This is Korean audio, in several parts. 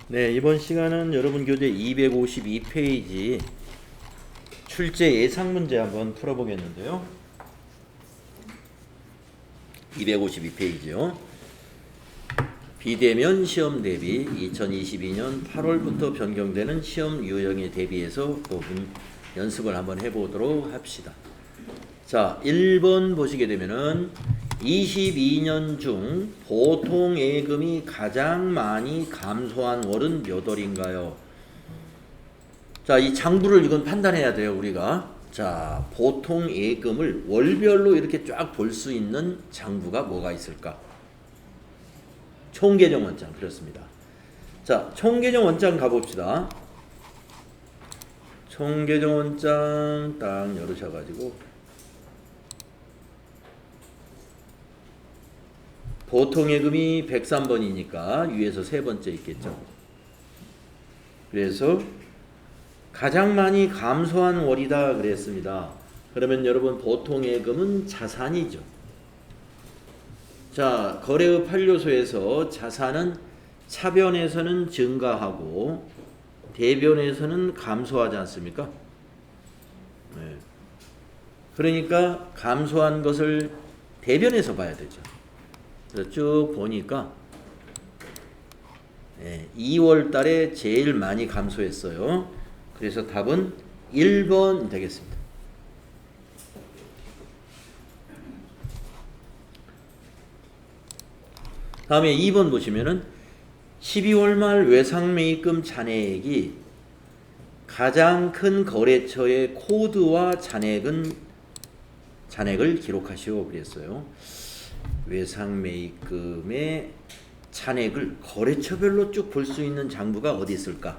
네, 이번 시간은 여러분 교재 252페이지 출제 예상 문제 한번 풀어보겠는데요. 252페이지요. 비대면 시험 대비 2022년 8월부터 변경되는 시험 유형에 대비해서 부분 연습을 한번 해보도록 합시다. 자, 1번 보시게 되면은 22년 중 보통 예금이 가장 많이 감소한 월은 몇 월인가요? 자, 이 장부를 이건 판단해야 돼요, 우리가. 자, 보통 예금을 월별로 이렇게 쫙 볼 수 있는 장부가 뭐가 있을까? 총계정 원장, 그렇습니다. 자, 총계정 원장 가봅시다. 총계정 원장 딱 열으셔가지고 보통 예금이 103번이니까 위에서 세 번째 있겠죠. 그래서 가장 많이 감소한 월이다 그랬습니다. 그러면 여러분 보통 예금은 자산이죠. 자, 거래의 8요소에서 자산은 차변에서는 증가하고 대변에서는 감소하지 않습니까? 네. 그러니까 감소한 것을 대변에서 봐야 되죠. 그래서 쭉 보니까 2월 달에 제일 많이 감소했어요. 그래서 답은 1번 되겠습니다. 다음에 2번 보시면은 12월 말 외상매입금 잔액이 가장 큰 거래처의 코드와 잔액을 기록하시오 그랬어요. 외상매입금의 잔액을 거래처별로 쭉 볼 수 있는 장부가 어디 있을까?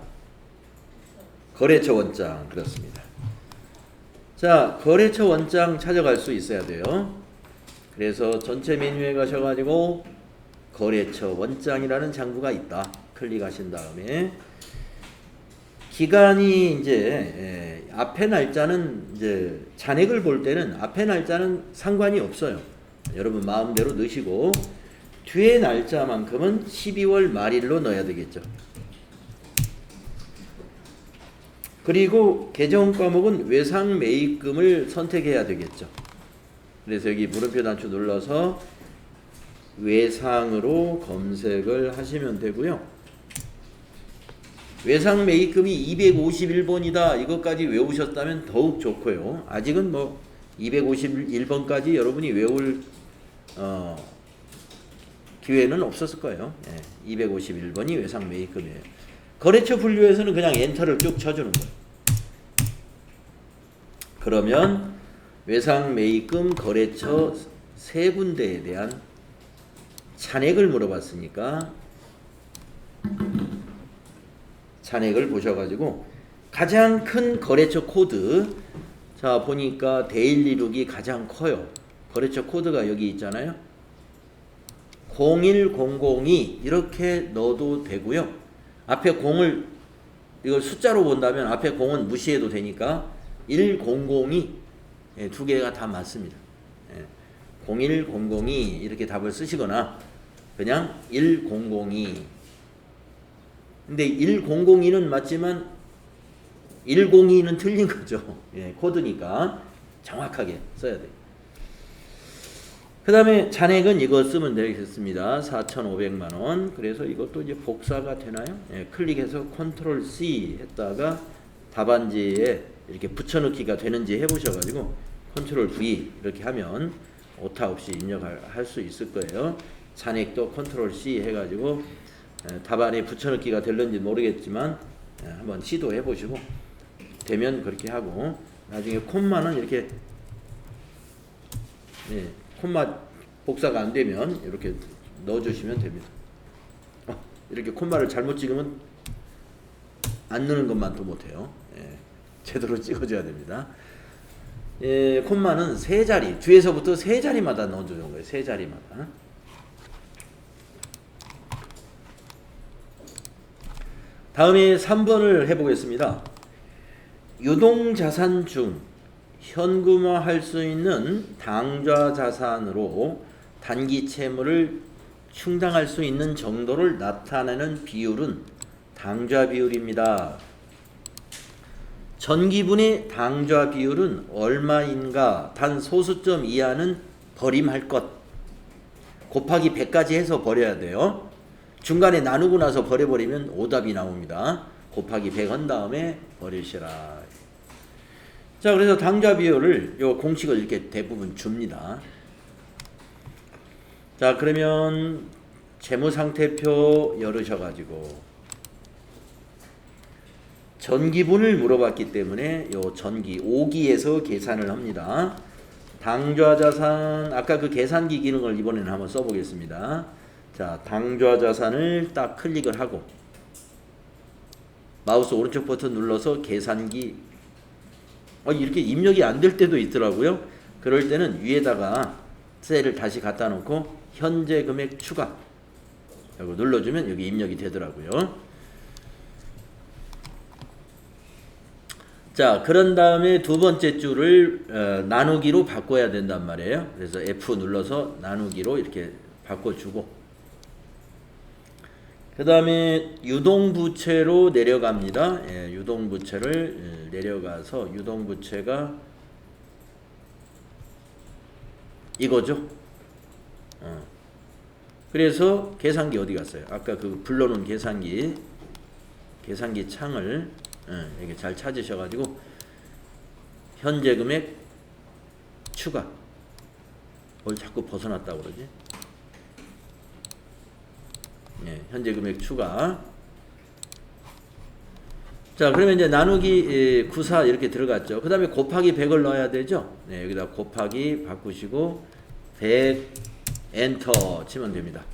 거래처 원장, 그렇습니다. 자, 거래처 원장 찾아갈 수 있어야 돼요. 그래서 전체 메뉴에 가셔가지고 거래처 원장이라는 장부가 있다. 클릭하신 다음에 기간이 이제 앞에 날짜는 이제 잔액을 볼 때는 앞에 날짜는 상관이 없어요. 여러분 마음대로 넣으시고 뒤에 날짜만큼은 12월 말일로 넣어야 되겠죠. 그리고 계정 과목은 외상 매입금을 선택해야 되겠죠. 그래서 여기 물음표 단추 눌러서 외상으로 검색을 하시면 되고요. 외상 매입금이 251번이다. 이것까지 외우셨다면 더욱 좋고요. 아직은 뭐 251번까지 여러분이 외울 기회는 없었을 거예요. 251번이 외상 매입금이에요. 거래처 분류에서는 그냥 엔터를 쭉 쳐주는 거예요. 그러면 외상 매입금 거래처 세 군데에 대한 잔액을 물어봤으니까 잔액을 보셔가지고 가장 큰 거래처 코드, 자 보니까 데일리룩이 가장 커요. 거래처 코드가 여기 있잖아요. 01002 이렇게 넣어도 되고요. 앞에 0을 이걸 숫자로 본다면 앞에 0은 무시해도 되니까 1002 두 개가 다 맞습니다. 01002 이렇게 답을 쓰시거나 그냥 1002. 근데 1002는 맞지만 102는 틀린 거죠. 코드니까 정확하게 써야 돼요. 그 다음에 잔액은 이거 쓰면 되겠습니다. 4,500만원. 그래서 이것도 이제 복사가 되나요? 클릭해서 컨트롤 C 했다가 답안지에 이렇게 붙여넣기가 되는지 해보셔가지고 컨트롤 V 이렇게 하면 오타 없이 입력할 수 있을 거예요. 잔액도 컨트롤 C 해가지고 답안에 붙여넣기가 될는지 모르겠지만 한번 시도해 보시고 되면 그렇게 하고 나중에 콤마는 이렇게 콤마 복사가 안 되면 이렇게 넣어주시면 됩니다. 이렇게 콤마를 잘못 찍으면 안 넣는 것만 또 못해요. 제대로 찍어줘야 됩니다. 콤마는 세 자리, 뒤에서부터 세 자리마다 넣어주는 거예요. 세 자리마다. 다음에 3번을 해보겠습니다. 유동자산 중 현금화할 수 있는 당좌 자산으로 단기 채무를 충당할 수 있는 정도를 나타내는 비율은 당좌 비율입니다. 전기분의 당좌 비율은 얼마인가? 단 소수점 이하는 버림할 것. 곱하기 100까지 해서 버려야 돼요. 중간에 나누고 나서 버려버리면 오답이 나옵니다. 곱하기 100 한 다음에 버리시라. 자, 그래서 당좌 비율을 요 공식을 이렇게 대부분 줍니다. 자, 그러면 재무상태표 열으셔가지고 전기분을 물어봤기 때문에 요 전기 5기에서 계산을 합니다. 당좌자산, 아까 그 계산기 기능을 이번에는 한번 써보겠습니다. 자, 당좌자산을 딱 클릭을 하고 마우스 오른쪽 버튼 눌러서 계산기, 이렇게 입력이 안 될 때도 있더라고요. 그럴 때는 위에다가 셀을 다시 갖다 놓고 현재 금액 추가 이거 눌러주면 여기 입력이 되더라고요. 자, 그런 다음에 두 번째 줄을 나누기로 바꿔야 된단 말이에요. 그래서 F 눌러서 나누기로 이렇게 바꿔주고, 그 다음에 유동부채로 내려갑니다. 예, 유동부채를 내려가서 유동부채가 이거죠. 그래서 계산기 어디 갔어요? 아까 그 불러놓은 계산기 창을 이렇게 잘 찾으셔가지고 현재 금액 추가. 뭘 자꾸 벗어났다고 그러지? 예, 현재 금액 추가. 자, 그러면 이제 나누기 94 이렇게 들어갔죠. 그 다음에 곱하기 100을 넣어야 되죠. 네, 여기다 곱하기 바꾸시고 100 엔터 치면 됩니다.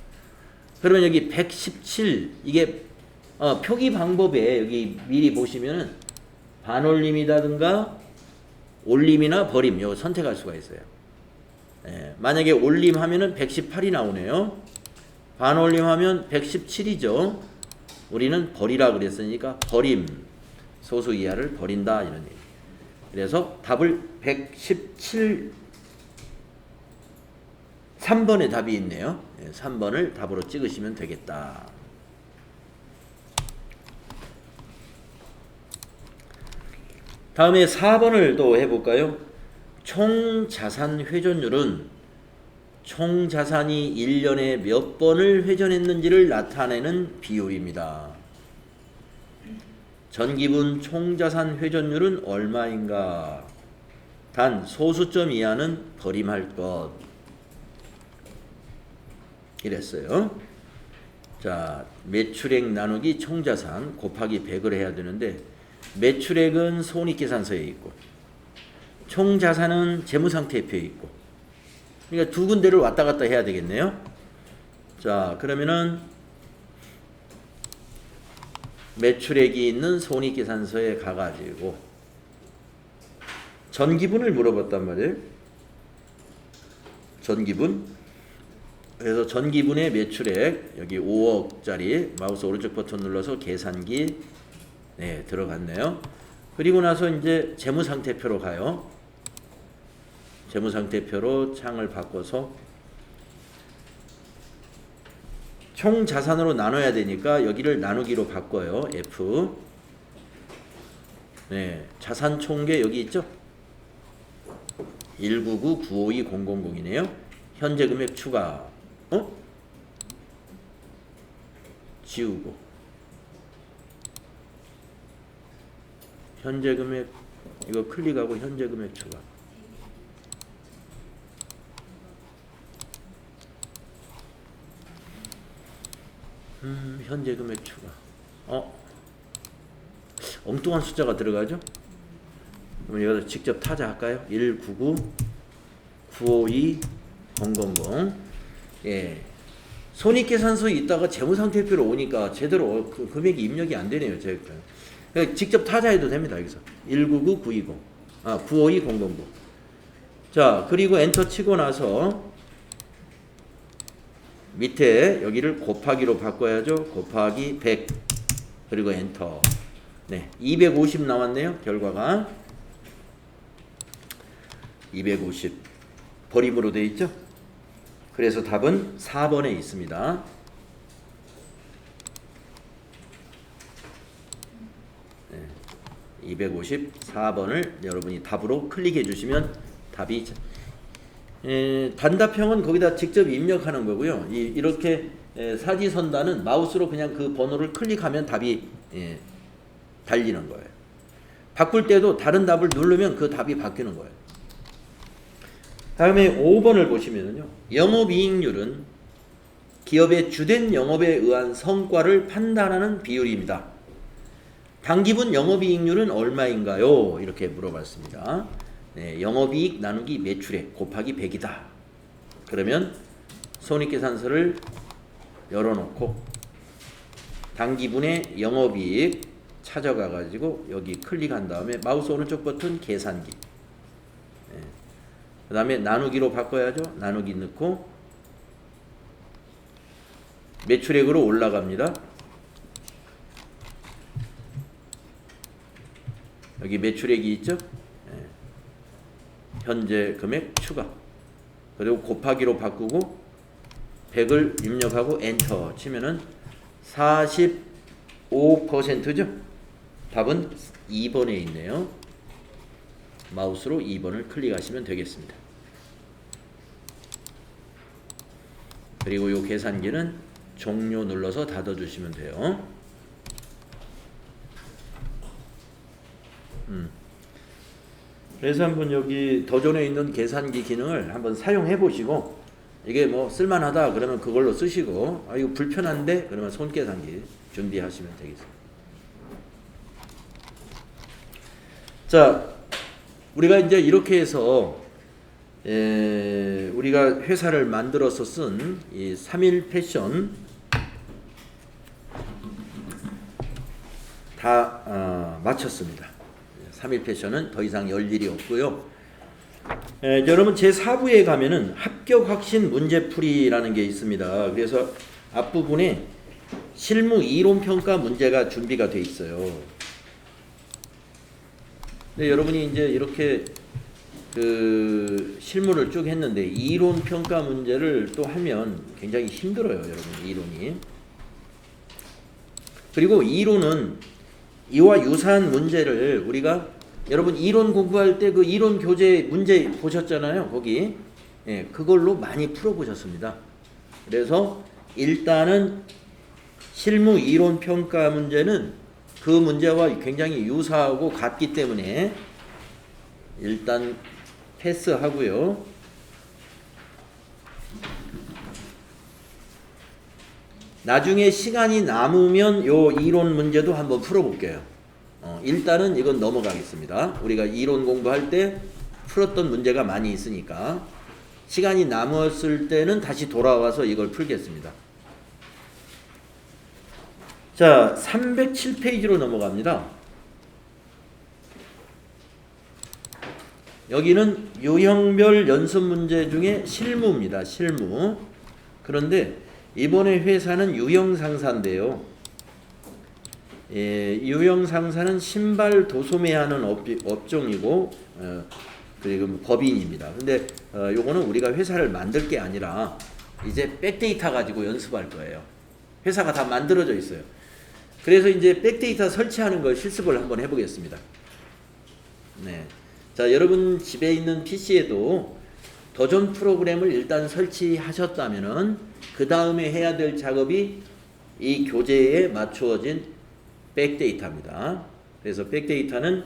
그러면 여기 117 이게 표기 방법에 여기 미리 보시면은 반올림이라든가 올림이나 버림 이거 선택할 수가 있어요. 예, 만약에 올림 하면은 118이 나오네요. 반올림 하면 117이죠. 우리는 버리라 그랬으니까 버림, 소수 이하를 버린다 이런 얘기. 그래서 답을 117 3번에 답이 있네요. 3번을 답으로 찍으시면 되겠다. 다음에 4번을 또 해볼까요? 총자산 회전율은 총자산이 1년에 몇 번을 회전했는지를 나타내는 비율입니다. 전기분 총자산 회전율은 얼마인가? 단 소수점 이하는 버림할 것. 이랬어요. 자, 매출액 나누기 총자산 곱하기 100을 해야 되는데 매출액은 손익계산서에 있고 총자산은 재무상태표에 있고, 그러니까 두 군데를 왔다 갔다 해야 되겠네요. 자, 그러면은 매출액이 있는 손익계산서에 가가지고 전기분을 물어봤단 말이에요. 전기분. 그래서 전기분의 매출액 여기 5억짜리 마우스 오른쪽 버튼 눌러서 계산기 들어갔네요. 그리고 나서 이제 재무상태표로 가요. 재무상태표로 창을 바꿔서 총자산으로 나눠야 되니까 여기를 나누기로 바꿔요. F. 네, 자산 총계 여기 있죠? 199952000이네요. 현재 금액 추가. 지우고 현재 금액 이거 클릭하고 현재 금액 추가. 현재 금액 추가. 엉뚱한 숫자가 들어가죠? 그럼 여기서 직접 타자할까요? 199952000. 예. 손익계산서에 있다가 재무상태표로 오니까 제대로 그 금액이 입력이 안 되네요. 제가. 그러니까 직접 타자해도 됩니다. 여기서 199-920, 952-009. 자, 그리고 엔터 치고 나서 밑에 여기를 곱하기로 바꿔야죠. 곱하기 100 그리고 엔터. 네, 250 나왔네요. 결과가 250 버림으로 되어 있죠. 그래서 답은 4번에 있습니다. 254번을 여러분이 답으로 클릭해 주시면 답이 단답형은 거기다 직접 입력하는 거고요. 이렇게 사지선다는 마우스로 그냥 그 번호를 클릭하면 답이 달리는 거예요. 바꿀 때도 다른 답을 누르면 그 답이 바뀌는 거예요. 다음에 5번을 보시면요. 영업이익률은 기업의 주된 영업에 의한 성과를 판단하는 비율입니다. 당기분 영업이익률은 얼마인가요? 이렇게 물어봤습니다. 네, 영업이익 나누기 매출액 곱하기 100이다. 그러면 손익계산서를 열어놓고 당기분의 영업이익 찾아가 가지고 여기 클릭한 다음에 마우스 오른쪽 버튼 계산기, 그 다음에 나누기로 바꿔야죠. 나누기 넣고 매출액으로 올라갑니다. 여기 매출액이 있죠. 현재 금액 추가, 그리고 곱하기로 바꾸고 100을 입력하고 엔터 치면은 45%죠. 답은 2번에 있네요. 마우스로 2번을 클릭하시면 되겠습니다. 그리고 이 계산기는 종료 눌러서 닫아주시면 돼요. 그래서 한번 여기 더존에 있는 계산기 기능을 한번 사용해 보시고, 이게 뭐 쓸만하다 그러면 그걸로 쓰시고, 아 이거 불편한데 그러면 손계산기 준비하시면 되겠습니다. 자, 우리가 이제 이렇게 해서 우리가 회사를 만들어서 쓴 이 3일 패션 다 마쳤습니다. 3일 패션은 더 이상 열 일이 없고요. 여러분 제4부에 가면은 합격 확신 문제풀이라는 게 있습니다. 그래서 앞부분에 실무 이론 평가 문제가 준비가 돼 있어요. 근데 여러분이 이제 이렇게 그 실무를 쭉 했는데 이론 평가 문제를 또 하면 굉장히 힘들어요, 여러분. 이론이. 그리고 이론은 이와 유사한 문제를 우리가 여러분 이론 공부할 때 그 이론 교재 문제 보셨잖아요. 거기 그걸로 많이 풀어보셨습니다. 그래서 일단은 실무 이론 평가 문제는 그 문제와 굉장히 유사하고 같기 때문에 일단 패스하고요. 나중에 시간이 남으면 요 이론 문제도 한번 풀어볼게요. 일단은 이건 넘어가겠습니다. 우리가 이론 공부할 때 풀었던 문제가 많이 있으니까 시간이 남았을 때는 다시 돌아와서 이걸 풀겠습니다. 자, 307페이지로 넘어갑니다. 여기는 유형별 연습 문제 중에 실무입니다. 실무. 그런데 이번에 회사는 유형상사인데요. 유형상사는 신발 도소매하는 업종이고 그리고 법인입니다. 근데 요거는 우리가 회사를 만들 게 아니라 이제 백데이터 가지고 연습할 거예요. 회사가 다 만들어져 있어요. 그래서 이제 백데이터 설치하는 걸 실습을 한번 해보겠습니다. 네. 자, 여러분 집에 있는 PC에도 더존 프로그램을 일단 설치하셨다면은 그 다음에 해야 될 작업이 이 교재에 맞추어진 백데이터입니다. 그래서 백데이터는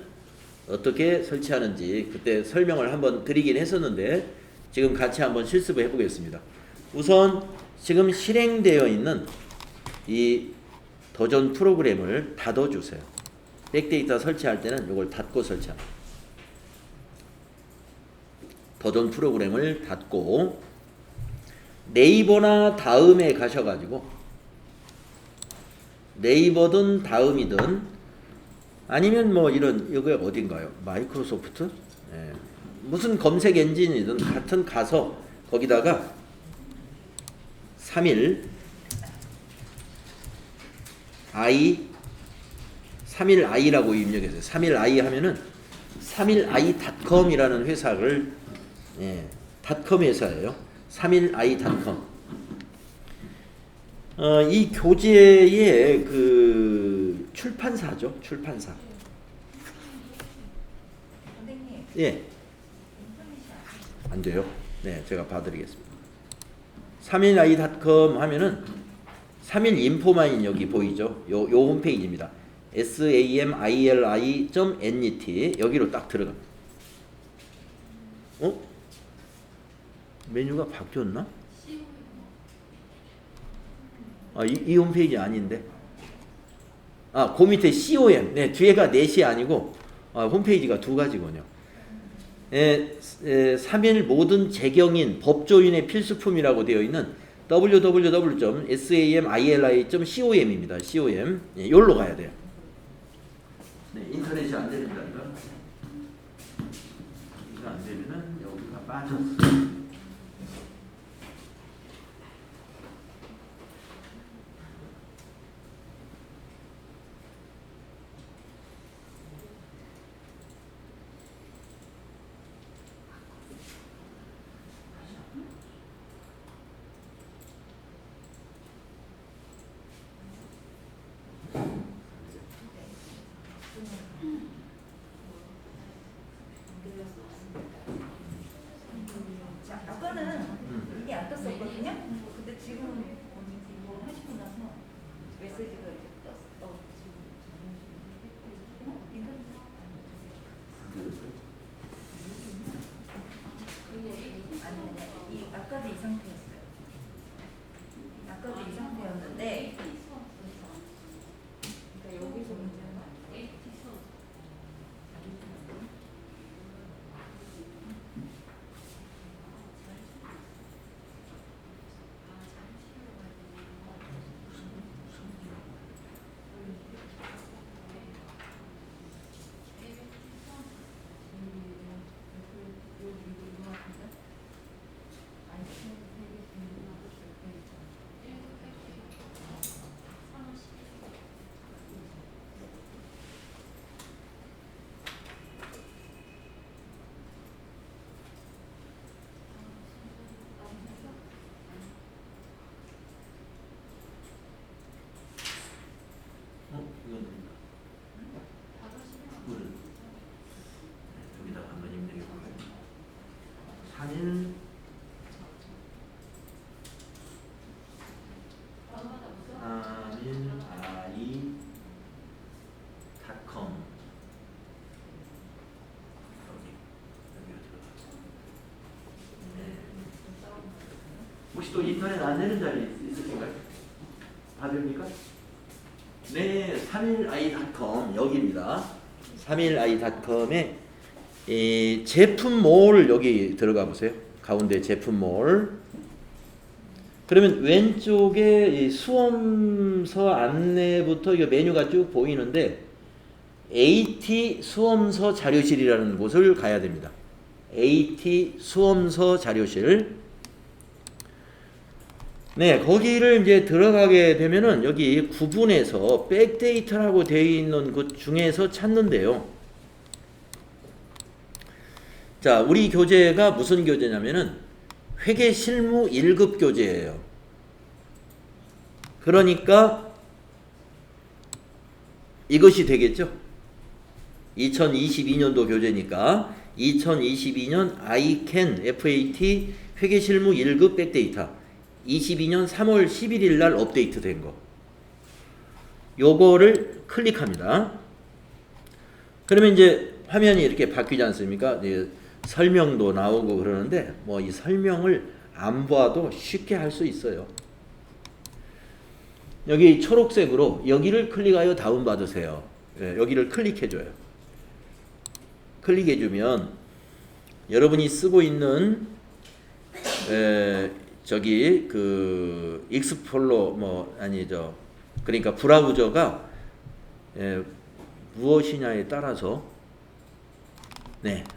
어떻게 설치하는지 그때 설명을 한번 드리긴 했었는데 지금 같이 한번 실습을 해보겠습니다. 우선 지금 실행되어 있는 이 더존 프로그램을 닫아주세요. 백데이터 설치할 때는 이걸 닫고 설치합니다. 더존 프로그램을 닫고 네이버나 다음에 가셔가지고 네이버든 다음이든 아니면 뭐 이런 이게 어딘가요? 마이크로소프트? 무슨 검색 엔진이든 같은 가서 거기다가 3일 i라고 입력했어요. 3일 하면은 3일.i.com이라는 회사를 닷컴 회사예요. 3일.i.com. 이 교재의 그 출판사죠. 출판사. 예. 안 돼요. 네, 제가 봐드리겠습니다. 31i.com 하면은 31인포마인 여기 보이죠? 요 홈페이지입니다. samili.net 여기로 딱 들어갑니다. 어? 메뉴가 바뀌었나? 아, 이 홈페이지 아닌데. 아, 그 밑에 COM. 네, 뒤에가 넷이 아니고 홈페이지가 두 가지군요. 3일 모든 재경인 법조인의 필수품이라고 되어 있는 www.samili.com입니다. com. 예, 여기로 가야 돼요. 네, 인터넷이 안 되니까 이거 안 되면은 여기가 빠졌어. 자, 아까는 이게 안 떴었거든요. 근데 지금 이거 하시고 나서 메시지가 이렇게 떴어. 아니, 이 아까도 이 상태였어요. 아까도 이 상태였는데, 그러니까 여기서 문제는 이건 물은 여기다가 한번 입력해볼까요? 3일 i.com 여기로 들어가서 혹시 또 인터넷 안 되는 자리 있으신가요? 다 됩니까? 네, 31i.com 여기입니다. 31i.com에 제품몰 여기 들어가 보세요. 가운데 제품몰. 그러면 왼쪽에 이 수험서 안내부터 이 메뉴가 쭉 보이는데 AT 수험서 자료실이라는 곳을 가야 됩니다. AT 수험서 자료실. 네, 거기를 이제 들어가게 되면은 여기 구분해서 백데이터라고 되어 있는 곳 중에서 찾는데요. 자, 우리 교재가 무슨 교재냐면은 회계 실무 1급 교재예요. 그러니까 이것이 되겠죠. 2022년도 교재니까 2022년 ICAN FAT 회계 실무 1급 백데이터 22년 3월 11일 날 업데이트 된 거. 요거를 클릭합니다. 그러면 이제 화면이 이렇게 바뀌지 않습니까? 이제 설명도 나오고 그러는데 뭐 이 설명을 안 봐도 쉽게 할 수 있어요. 여기 초록색으로 여기를 클릭하여 다운받으세요. 네, 여기를 클릭해줘요. 클릭해주면 여러분이 쓰고 있는 저기 그 익스플로 뭐 아니죠. 그러니까 브라우저가 무엇이냐에 따라서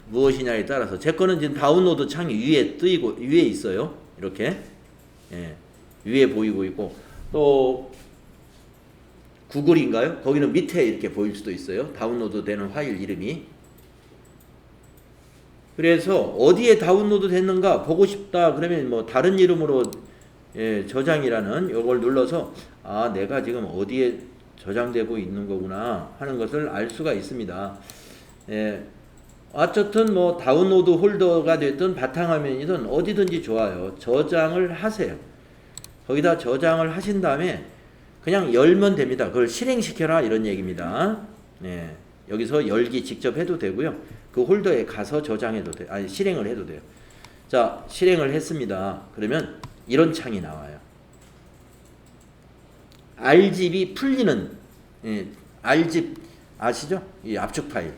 무엇이냐에 따라서 제 거는 지금 다운로드 창이 위에 뜨이고 위에 있어요. 이렇게 위에 보이고 있고 또 구글인가요? 거기는 밑에 이렇게 보일 수도 있어요. 다운로드 되는 파일 이름이. 그래서 어디에 다운로드 됐는가 보고 싶다 그러면 뭐 다른 이름으로 저장이라는 요걸 눌러서 아 내가 지금 어디에 저장되고 있는 거구나 하는 것을 알 수가 있습니다. 어쨌든 뭐 다운로드 홀더가 됐든 바탕화면이든 어디든지 좋아요. 저장을 하세요. 거기다 저장을 하신 다음에 그냥 열면 됩니다. 그걸 실행시켜라 이런 얘기입니다. 네, 여기서 열기 직접 해도 되고요. 그 홀더에 가서 저장해도 돼요. 아니 실행을 해도 돼요. 자, 실행을 했습니다. 그러면 이런 창이 나와요. R집이 풀리는, R집 아시죠? 이 압축 파일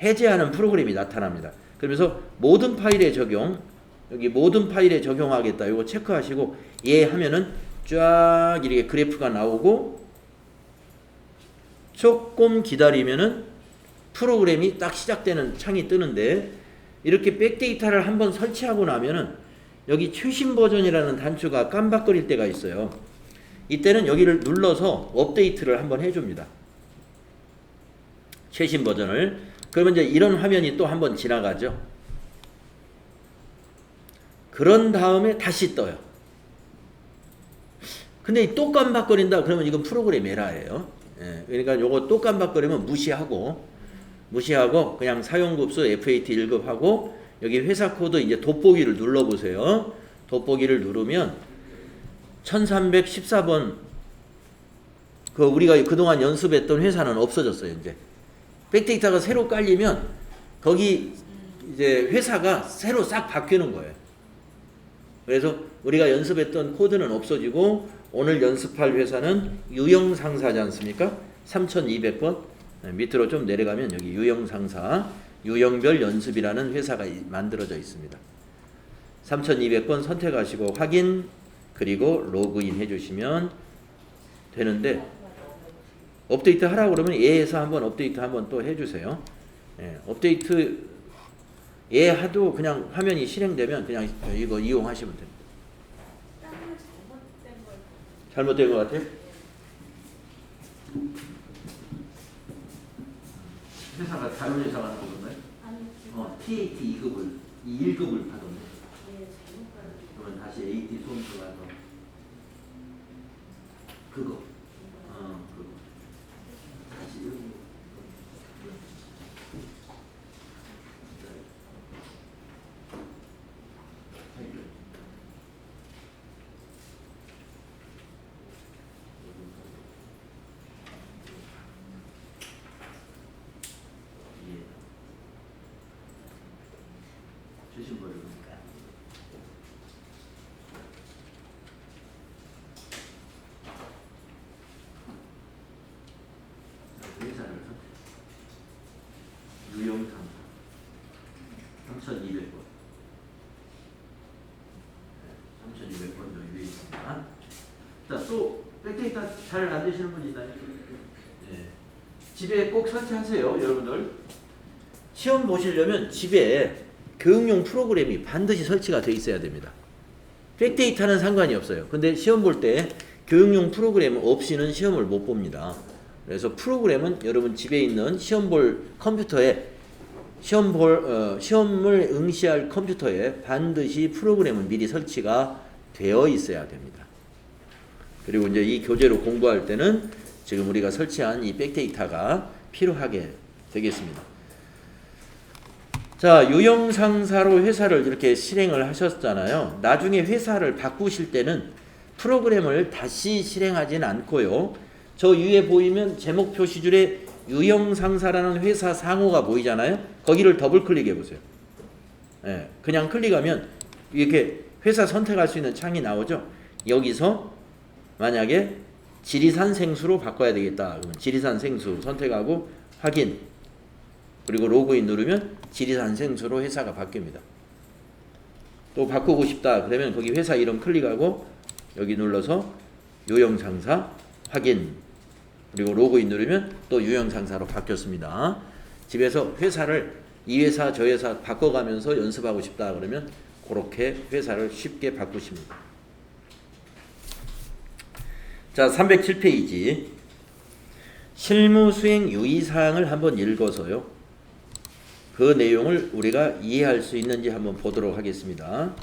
해제하는 프로그램이 나타납니다. 그러면서 모든 파일에 적용, 여기 모든 파일에 적용하겠다. 이거 체크하시고 예 하면은 쫙 이렇게 그래프가 나오고 조금 기다리면은 프로그램이 딱 시작되는 창이 뜨는데, 이렇게 백데이터를 한번 설치하고 나면은 여기 최신 버전이라는 단추가 깜박거릴 때가 있어요. 이때는 여기를 눌러서 업데이트를 한번 해줍니다. 최신 버전을. 그러면 이제 이런 화면이 또 한번 지나가죠. 그런 다음에 다시 떠요. 근데 또 깜박거린다 그러면 이건 프로그램 에러예요. 예, 그러니까 요거 또 깜박거리면 무시하고 그냥 사용급수 FAT 1급 하고 여기 회사 코드 이제 돋보기를 눌러보세요. 돋보기를 누르면 1314번 그 우리가 그동안 연습했던 회사는 없어졌어요. 이제 백데이터가 새로 깔리면 거기 이제 회사가 새로 싹 바뀌는 거예요. 그래서 우리가 연습했던 코드는 없어지고 오늘 연습할 회사는 유형상사지 않습니까? 3200번 밑으로 좀 내려가면 여기 유형상사 유형별 연습이라는 회사가 만들어져 있습니다. 3200번 선택하시고 확인 그리고 로그인 해주시면 되는데, 업데이트 하라고 그러면 예에서 한번 업데이트 한번 또 해주세요. 예, 업데이트 예 하도 그냥 화면이 실행되면 그냥 이거 이용하시면 됩니다. 잘못된 것 같아요? 회사가 다른 회사가 하는 건가요? TAT 2급을 1급을 받았네. 그러면 다시 AT 소음수 가서 그거 그거 다시 주신 거를 회사를 유형상 3200번 3200번 위에 있습니다. 자, 또 백데이터 잘 안 되시는 분 있나요? 네. 집에 꼭 설치하세요, 여러분들. 시험 보시려면 집에 교육용 프로그램이 반드시 설치가 되어 있어야 됩니다. 백데이터는 상관이 없어요. 근데 시험 볼 때 교육용 프로그램 없이는 시험을 못 봅니다. 그래서 프로그램은 여러분 집에 있는 시험 볼 컴퓨터에 시험을 응시할 컴퓨터에 반드시 프로그램은 미리 설치가 되어 있어야 됩니다. 그리고 이제 이 교재로 공부할 때는 지금 우리가 설치한 이 백데이터가 필요하게 되겠습니다. 자, 유형상사로 회사를 이렇게 실행을 하셨잖아요. 나중에 회사를 바꾸실 때는 프로그램을 다시 실행하진 않고요. 저 위에 보이면 제목 표시줄에 유형상사라는 회사 상호가 보이잖아요. 거기를 더블 클릭해 보세요. 예, 그냥 클릭하면 이렇게 회사 선택할 수 있는 창이 나오죠. 여기서 만약에 지리산 생수로 바꿔야 되겠다. 그러면 지리산 생수 선택하고 확인 그리고 로그인 누르면 지리산 생수로 회사가 바뀝니다. 또 바꾸고 싶다 그러면 거기 회사 이름 클릭하고 여기 눌러서 유형상사 확인 그리고 로그인 누르면 또 유형상사로 바뀌었습니다. 집에서 회사를 이 회사 저 회사 바꿔가면서 연습하고 싶다 그러면 그렇게 회사를 쉽게 바꾸십니다. 자, 307페이지 실무수행 유의사항을 한번 읽어서요. 그 내용을 우리가 이해할 수 있는지 한번 보도록 하겠습니다.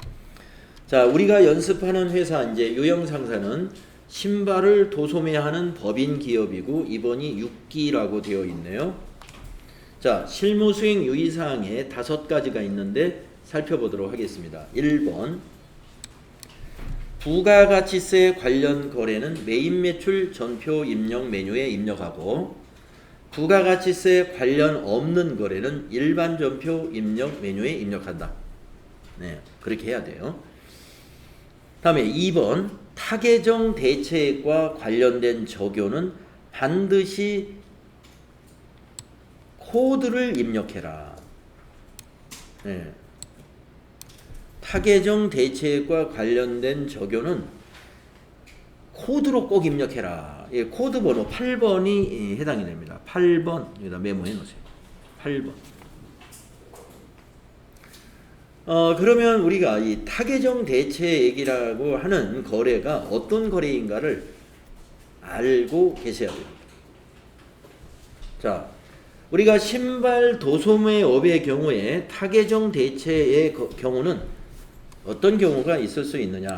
자, 우리가 연습하는 회사 이제 유형상사는 신발을 도소매하는 법인 기업이고 이번이 6기라고 되어 있네요. 자, 실무 수행 유의사항에 5가지가 있는데 살펴보도록 하겠습니다. 1번 부가가치세 관련 거래는 메인 매출 전표 입력 메뉴에 입력하고 부가가치세 관련 없는 거래는 일반 전표 입력 메뉴에 입력한다. 네, 그렇게 해야 돼요. 다음에 2번 타계정 대체액과 관련된 적용은 반드시 코드를 입력해라. 네. 타계정 대체액과 관련된 적용은 코드로 꼭 입력해라. 예, 코드 번호 8번이 해당이 됩니다. 8번 여기다 메모해 놓으세요. 8번. 그러면 우리가 이 타계정 대체액이라고 하는 거래가 어떤 거래인가를 알고 계셔야 됩니다. 자, 우리가 신발 도소매업의 경우에 타계정 대체의 경우는 어떤 경우가 있을 수 있느냐?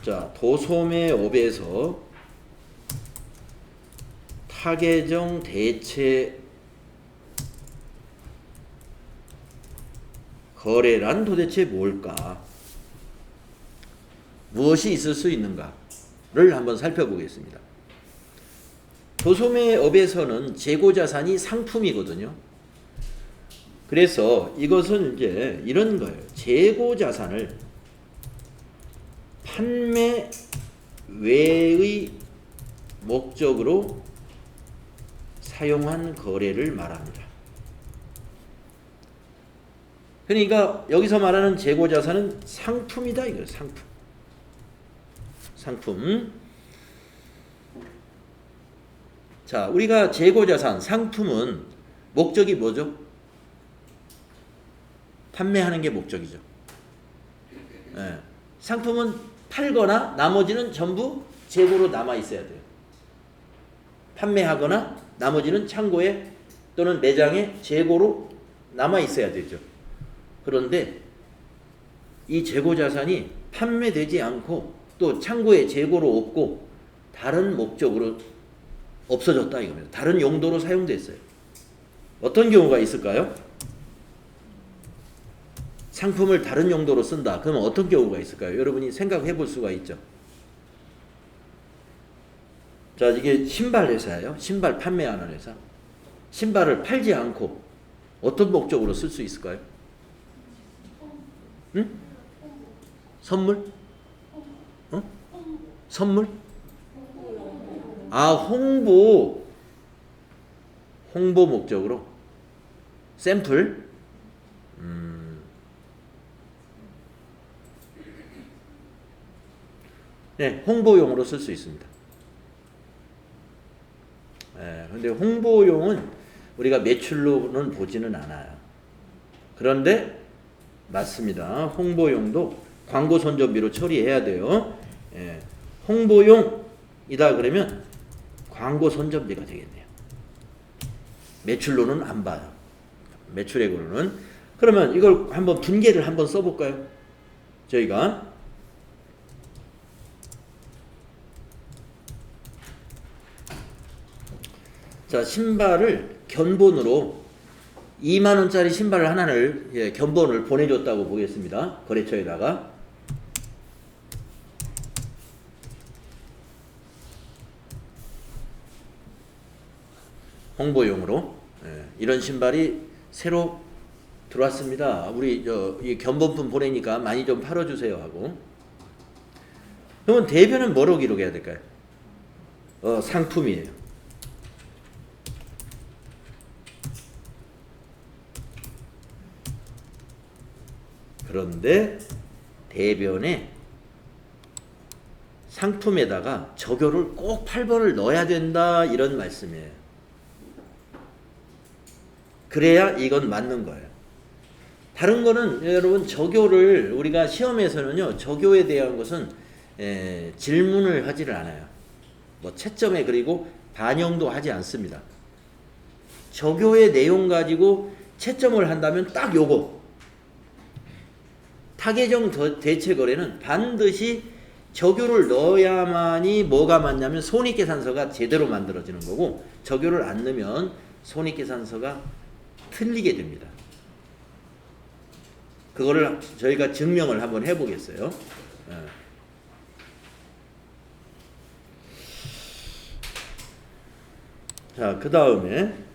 자, 도소매업에서 타계정 대체 거래란 도대체 뭘까? 무엇이 있을 수 있는가를 한번 살펴보겠습니다. 도소매업에서는 재고자산이 상품이거든요. 그래서 이것은 이제 이런 거예요. 재고자산을 판매 외의 목적으로 사용한 거래를 말합니다. 그러니까 여기서 말하는 재고자산은 상품이다 이거예요. 상품. 자, 우리가 재고자산, 상품은 목적이 뭐죠? 판매하는 게 목적이죠. 네. 상품은 팔거나 나머지는 전부 재고로 남아 있어야 돼요. 판매하거나 나머지는 창고에 또는 매장에 재고로 남아 있어야 되죠. 그런데 이 재고자산이 판매되지 않고 또 창고에 재고로 없고 다른 목적으로 없어졌다 이겁니다. 다른 용도로 사용됐어요. 어떤 경우가 있을까요? 상품을 다른 용도로 쓴다. 그러면 어떤 경우가 있을까요? 여러분이 생각해 볼 수가 있죠. 자, 이게 신발 회사예요. 신발 판매하는 회사. 신발을 팔지 않고 어떤 목적으로 쓸 수 있을까요? 응? 선물? 선물? 아, 홍보 목적으로 샘플. 네, 홍보용으로 쓸 수 있습니다. 네, 근데 홍보용은 우리가 매출로는 보지는 않아요. 그런데 맞습니다. 홍보용도 광고 선전비로 처리해야 돼요. 예, 홍보용이다 그러면 광고 선전비가 되겠네요. 매출로는 안 봐요. 매출액으로는. 그러면 이걸 한번 분계를 한번 써볼까요? 저희가 자, 신발을 견본으로 2만원짜리 신발 하나를 견본을 보내줬다고 보겠습니다. 거래처에다가. 홍보용으로 이런 신발이 새로 들어왔습니다. 우리 이 견본품 보내니까 많이 좀 팔아주세요 하고. 그러면 대변은 뭐로 기록해야 될까요? 상품이에요. 그런데 대변에 상품에다가 적요를 꼭 8번을 넣어야 된다 이런 말씀이에요. 그래야 이건 맞는 거예요. 다른 거는 여러분 적요를 우리가 시험에서는요 적요에 대한 것은 질문을 하지를 않아요. 뭐 채점에 그리고 반영도 하지 않습니다. 적요의 내용 가지고 채점을 한다면 딱 요거 타계정 대체 거래는 반드시 적요를 넣어야만이 뭐가 맞냐면 손익계산서가 제대로 만들어지는 거고, 적요를 안 넣으면 손익계산서가 틀리게 됩니다. 그거를 저희가 증명을 한번 해보겠어요. 자, 그 다음에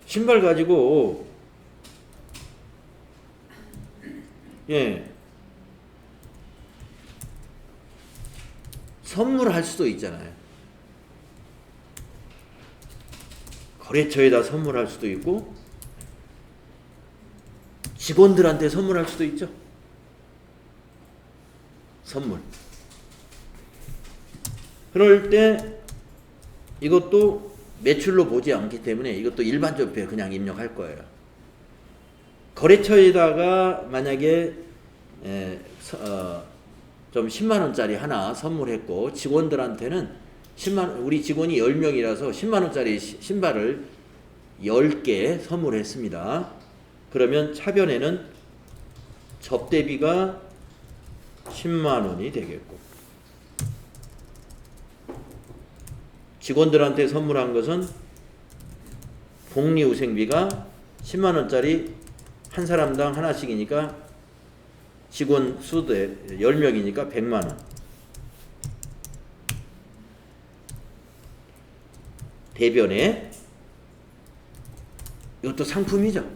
신발 가지고 선물할 수도 있잖아요. 거래처에다 선물할 수도 있고 직원들한테 선물할 수도 있죠. 선물. 그럴 때 이것도 매출로 보지 않기 때문에 이것도 일반 전표에 그냥 입력할 거예요. 거래처에다가 만약에 좀 10만원짜리 하나 선물했고, 직원들한테는 우리 직원이 10명이라서 10만원짜리 신발을 10개 선물했습니다. 그러면 차변에는 접대비가 10만원이 되겠고, 직원들한테 선물한 것은 복리후생비가 10만원짜리 한 사람당 하나씩이니까 직원 수대 10명이니까 100만원. 대변에 이것도 상품이죠.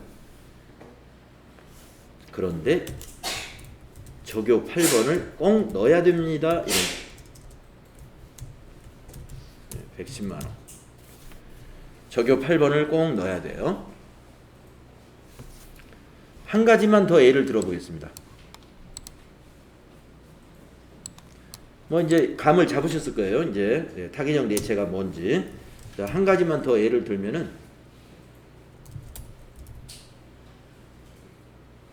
그런데 적요 8번을 꼭 넣어야 됩니다. 110만원. 적요 8번을 꼭 넣어야 돼요. 한 가지만 더 예를 들어보겠습니다. 뭐 이제 감을 잡으셨을 거예요. 이제 타계정 대체가 뭔지. 자, 한 가지만 더 예를 들면은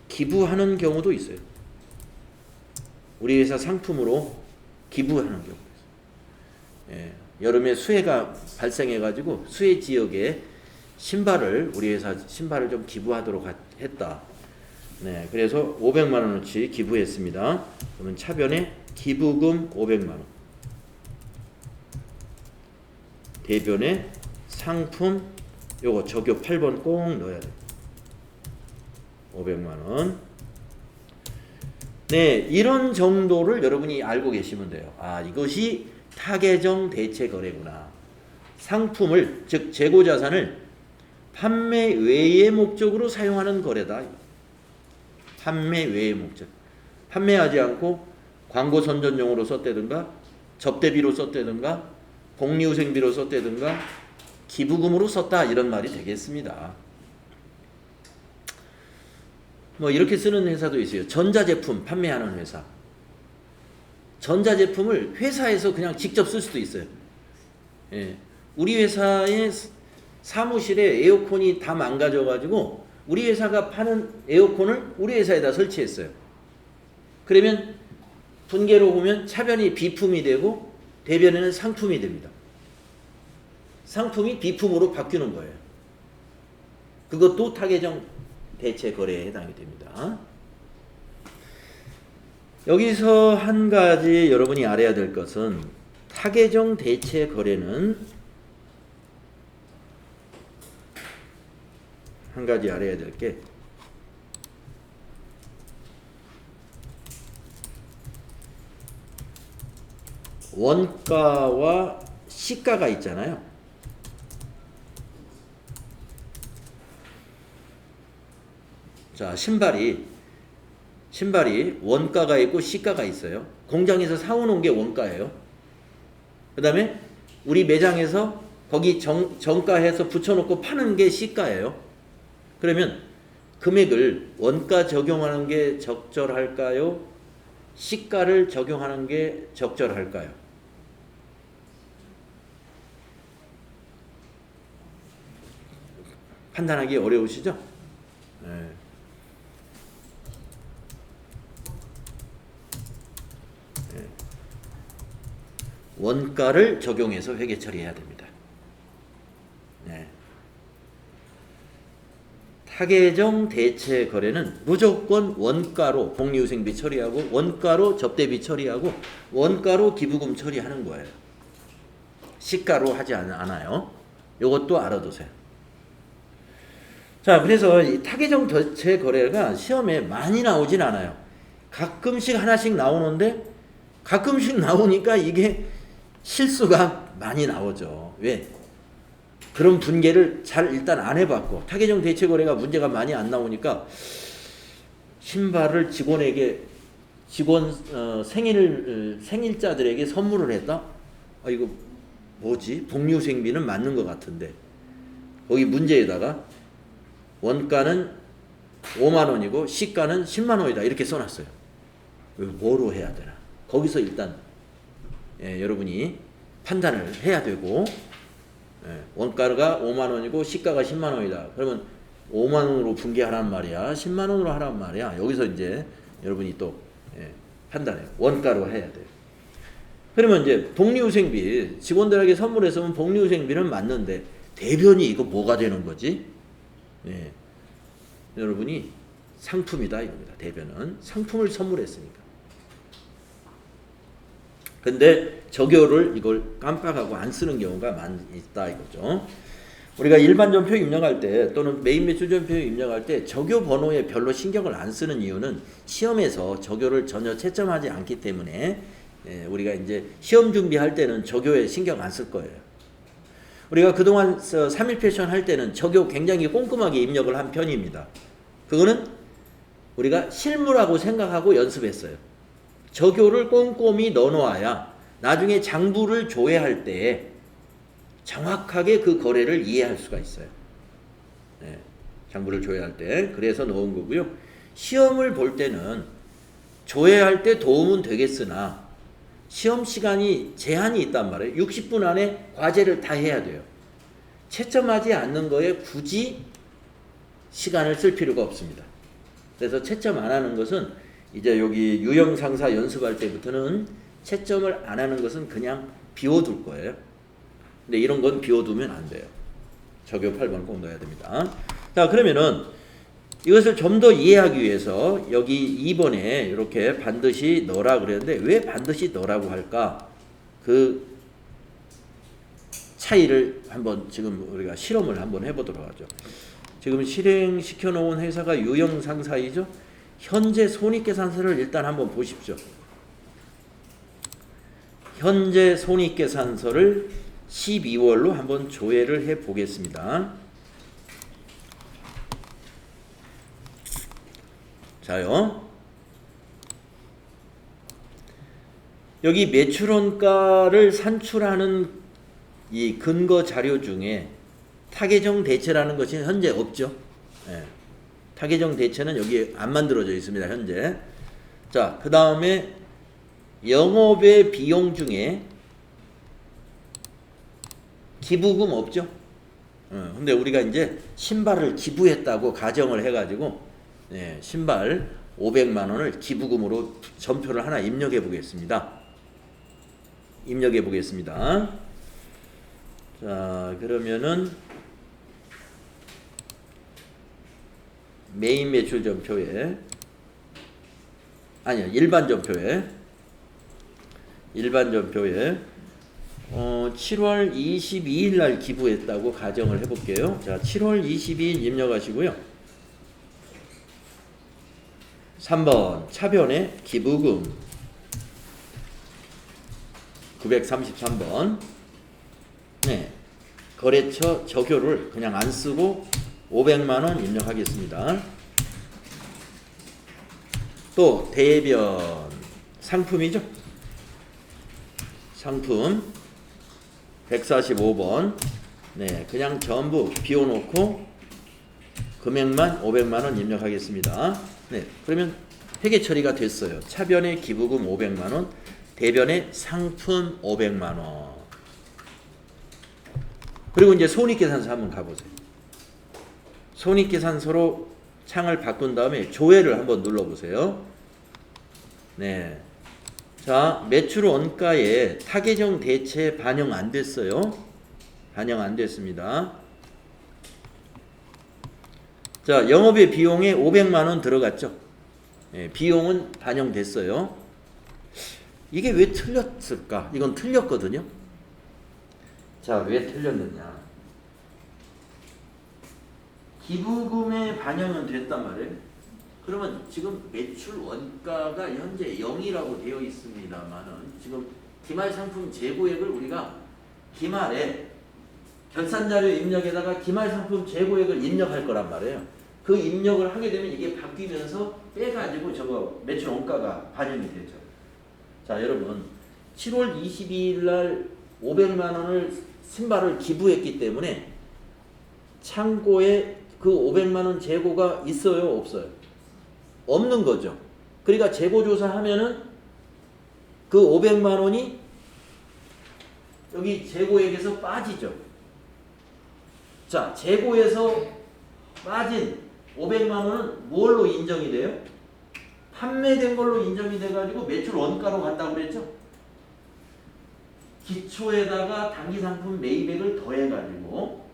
기부하는 경우도 있어요. 우리 회사 상품으로 기부하는 경우도 있어요. 여름에 수해가 발생해가지고 수해 지역에 우리 회사 신발을 좀 기부하도록 했다. 네, 그래서 500만 원어치 기부했습니다. 그러면 차변에 기부금 500만 원. 대변에 상품 요거 적요 8번 꼭 넣어야 돼. 500만 원. 네, 이런 정도를 여러분이 알고 계시면 돼요. 아, 이것이 타계정 대체 거래구나. 상품을, 즉 재고자산을 판매 외의 목적으로 사용하는 거래다. 판매 외의 목적. 판매하지 않고 광고 선전용으로 썼다든가, 접대비로 썼다든가, 복리후생비로 썼다든가, 기부금으로 썼다, 이런 말이 되겠습니다. 뭐 이렇게 쓰는 회사도 있어요. 전자제품 판매하는 회사. 전자제품을 회사에서 그냥 직접 쓸 수도 있어요. 우리 회사의 사무실에 에어컨이 다 망가져가지고 우리 회사가 파는 에어컨을 우리 회사에다 설치했어요. 그러면 분계로 보면 차변이 비품이 되고 대변에는 상품이 됩니다. 상품이 비품으로 바뀌는 거예요. 그것도 타계정 대체 거래에 해당이 됩니다. 여기서 한 가지 여러분이 알아야 될 것은 타계정 대체 거래는 한 가지 알아야 될 게 원가와 시가가 있잖아요. 자, 신발이 원가가 있고 시가가 있어요. 공장에서 사오는 게 원가예요. 그 다음에 우리 매장에서 거기 정가해서 붙여놓고 파는 게 시가예요. 그러면 금액을 원가 적용하는 게 적절할까요? 시가를 적용하는 게 적절할까요? 판단하기 어려우시죠? 네. 원가를 적용해서 회계 처리해야 됩니다. 네. 타계정 대체 거래는 무조건 원가로 복리후생비 처리하고 원가로 접대비 처리하고 원가로 기부금 처리하는 거예요. 시가로 하지 않아요. 이것도 알아두세요. 자, 그래서 이 타계정 대체 거래가 시험에 많이 나오진 않아요. 가끔씩 하나씩 나오는데 가끔씩 나오니까 이게 실수가 많이 나오죠. 왜? 그런 분계를 잘 일단 안 해봤고 타계정 대체 거래가 문제가 많이 안 나오니까 신발을 직원 생일자들에게 선물을 했다. 아, 이거 뭐지? 복리후생비는 맞는 것 같은데 거기 문제에다가 원가는 5만 원이고 시가는 10만 원이다 이렇게 써놨어요. 뭐로 해야 되나? 거기서 일단 여러분이 판단을 해야 되고 원가가 5만 원이고 시가가 10만 원이다. 그러면 5만 원으로 분계하란 말이야? 10만 원으로 하란 말이야? 여기서 이제 여러분이 또 판단해요. 원가로 해야 돼요. 그러면 이제 복리후생비 직원들에게 선물했으면 복리후생비는 맞는데 대변이 이거 뭐가 되는 거지? 여러분이 상품이다 이겁니다. 대변은 상품을 선물했으니까. 근데 적요를 이걸 깜빡하고 안 쓰는 경우가 많이 있다 이거죠. 우리가 일반 전표 입력할 때 또는 메인 매출 전표 입력할 때 적요 번호에 별로 신경을 안 쓰는 이유는 시험에서 적요를 전혀 채점하지 않기 때문에 우리가 이제 시험 준비할 때는 적요에 신경 안 쓸 거예요. 우리가 그동안 3일 패션 할 때는 적요 굉장히 꼼꼼하게 입력을 한 편입니다. 그거는 우리가 실무라고 생각하고 연습했어요. 적요를 꼼꼼히 넣어놓아야 나중에 장부를 조회할 때 정확하게 그 거래를 이해할 수가 있어요. 장부를 조회할 때 그래서 넣은 거고요. 시험을 볼 때는 조회할 때 도움은 되겠으나 시험 시간이 제한이 있단 말이에요. 60분 안에 과제를 다 해야 돼요. 채점하지 않는 거에 굳이 시간을 쓸 필요가 없습니다. 그래서 채점 안 하는 것은 이제 여기 유형 상사 연습할 때부터는 채점을 안 하는 것은 그냥 비워둘 거예요. 근데 이런 건 비워두면 안 돼요. 적요 8번 꼭 넣어야 됩니다. 자, 그러면은 이것을 좀 더 이해하기 위해서 여기 2번에 이렇게 반드시 넣으라 그랬는데 왜 반드시 넣으라고 할까? 그 차이를 한번 지금 우리가 실험을 한번 해보도록 하죠. 지금 실행시켜 놓은 회사가 유형 상사이죠. 현재 손익계산서를 일단 한번 보십시오. 현재 손익계산서를 12월로 한번 조회를 해 보겠습니다. 자요. 여기 매출원가를 산출하는 이 근거 자료 중에 타계정 대체라는 것이 현재 없죠. 타계정 대체는 여기 안 만들어져 있습니다. 현재. 자, 그 다음에 영업의 비용 중에 기부금 없죠. 근데 우리가 이제 신발을 기부했다고 가정을 해가지고 신발 500만 원을 기부금으로 전표를 하나 입력해 보겠습니다. 자, 그러면은 메인 매출 전표에 아니요, 일반 전표에 7월 22일 날 기부했다고 가정을 해볼게요. 자, 7월 22일 입력하시고요. 3번 차변에 기부금 933번 거래처 적요를 그냥 안 쓰고 500만원 입력하겠습니다. 또 대변 상품이죠. 상품 145번 그냥 전부 비워놓고 금액만 500만원 입력하겠습니다. 그러면 회계 처리가 됐어요. 차변에 기부금 500만원, 대변에 상품 500만원. 그리고 이제 손익계산서 한번 가보세요. 손익계산서로 창을 바꾼 다음에 조회를 한번 눌러보세요. 자, 매출 원가에 타계정 대체 반영 안 됐어요. 반영 안 됐습니다. 자, 영업의 비용에 500만 원 들어갔죠. 예, 비용은 반영됐어요. 이게 왜 틀렸을까? 이건 틀렸거든요. 자, 왜 틀렸느냐? 기부금에 반영은 됐단 말이에요. 그러면 지금 매출 원가가 현재 0이라고 되어 있습니다만은 지금 기말 상품 재고액을 우리가 기말에 결산자료 입력에다가 기말 상품 재고액을 입력할 거란 말이에요. 그 입력을 하게 되면 이게 바뀌면서 빼가지고 저거 매출 원가가 반영이 되죠. 자, 여러분 7월 22일 날 500만 원을 신발을 기부했기 때문에 창고에 그 500만 원 재고가 있어요, 없어요? 없는 거죠. 그러니까 재고조사 하면은 그 500만 원이 여기 재고액에서 빠지죠. 자, 재고에서 빠진 500만 원은 뭘로 인정이 돼요? 판매된 걸로 인정이 돼가지고 매출 원가로 간다고 그랬죠? 기초에다가 단기상품 매입액을 더해가지고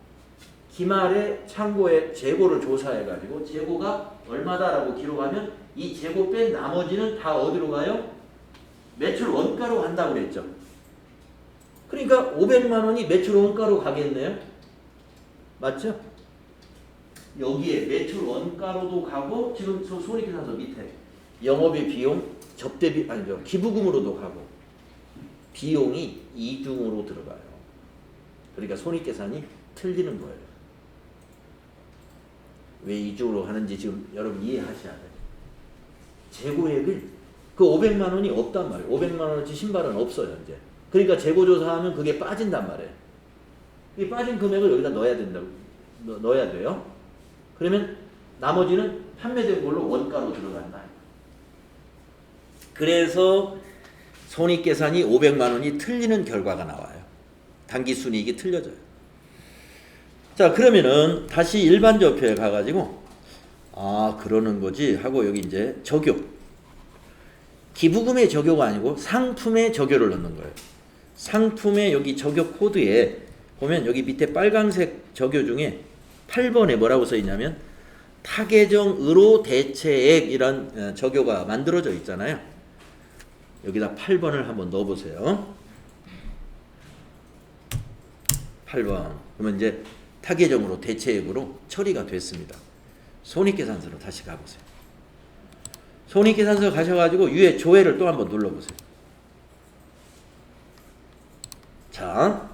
기말에 창고에 재고를 조사해가지고 재고가 얼마다라고 기록하면 이 재고 뺀 나머지는 다 어디로 가요? 매출 원가로 간다고 그랬죠. 그러니까 500만 원이 매출 원가로 가겠네요. 맞죠? 여기에 매출 원가로도 가고 지금 손익계산서 밑에 영업의 비용, 접대비 아니죠. 기부금으로도 가고 비용이 이중으로 들어가요. 그러니까 손익계산이 틀리는 거예요. 왜 이중으로 하는지 지금 여러분 이해하셔야 돼요. 재고액을 그 500만 원이 없단 말이에요. 500만 원어치 신발은 없어요, 이제. 그러니까 재고조사하면 그게 빠진단 말이에요. 이 빠진 금액을 여기다 넣어야 된다고 넣어야 돼요. 그러면 나머지는 판매된 걸로 원가로 들어간다. 그래서 손익계산이 500만 원이 틀리는 결과가 나와요. 당기순이익이 틀려져요. 자, 그러면은 다시 일반저표에 가가지고 아, 그러는 거지 하고 여기 이제 적용. 기부금의 적용가 아니고 상품의 적용을 넣는 거예요. 상품의 여기 적용 코드에 보면 여기 밑에 빨간색 적용 중에 8번에 뭐라고 써 있냐면 타계정으로 대체액이란 적용가 만들어져 있잖아요. 여기다 8번을 한번 넣어 보세요. 8번. 그러면 이제 타계정으로 대체액으로 처리가 됐습니다. 손익계산서로 다시 가보세요. 손익계산서 가셔가지고 위에 조회를 또 한번 눌러보세요. 자,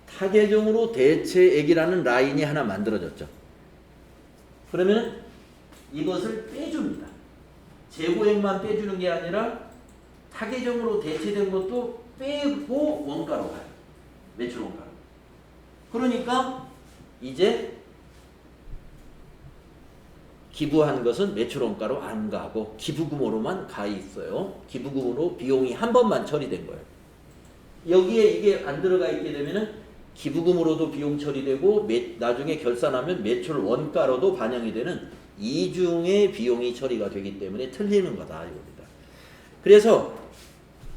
타계정으로 대체액이라는 라인이 하나 만들어졌죠. 그러면 이것을 빼줍니다. 재고액만 빼주는 게 아니라 타계정으로 대체된 것도 빼고 원가로 가요. 매출 원가로. 그러니까 이제 기부한 것은 매출 원가로 안 가고 기부금으로만 가 있어요. 기부금으로 비용이 한 번만 처리된 거예요. 여기에 이게 안 들어가 있게 되면은 기부금으로도 비용 처리되고 나중에 결산하면 매출 원가로도 반영이 되는 이중의 비용이 처리가 되기 때문에 틀리는 거다 이겁니다. 그래서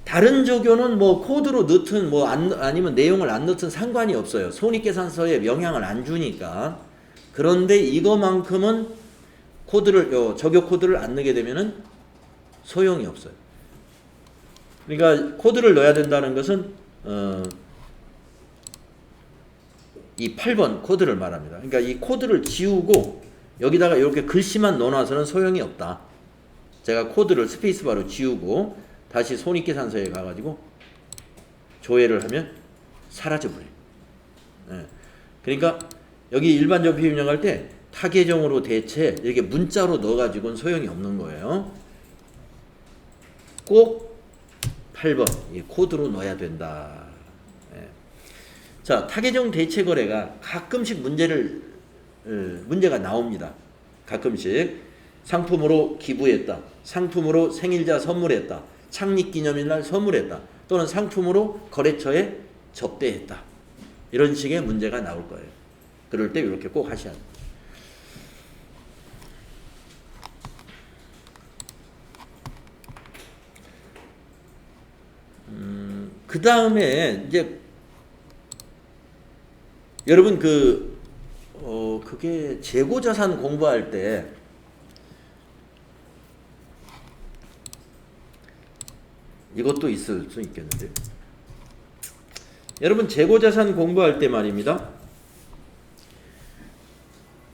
다른 조교는 뭐 코드로 넣든 뭐 아니면 내용을 안 넣든 상관이 없어요. 손익계산서에 영향을 안 주니까. 그런데 이거만큼은 코드를 적용 코드를 안 넣게 되면은 소용이 없어요. 그러니까 코드를 넣어야 된다는 것은 이 8번 코드를 말합니다. 그러니까 이 코드를 지우고 여기다가 이렇게 글씨만 넣어놔서는 소용이 없다. 제가 코드를 스페이스바로 지우고 다시 손익계산서에 가가지고 조회를 하면 사라져버려요. 네. 그러니까 여기 일반 접표 입력할 때 타계정으로 대체 이렇게 문자로 넣어가지고는 소용이 없는 거예요. 꼭 8번 이 코드로 넣어야 된다. 네. 자, 타계정 대체 거래가 가끔씩 문제가 나옵니다. 가끔씩 상품으로 기부했다. 상품으로 생일자 선물했다. 창립기념일날 선물했다. 또는 상품으로 거래처에 접대했다. 이런 식의 문제가 나올 거예요. 그럴 때 이렇게 꼭 하셔야 돼요. 그 다음에 이제 여러분 그게 재고자산 공부할 때 이것도 있을 수 있겠는데, 여러분 재고자산 공부할 때 말입니다.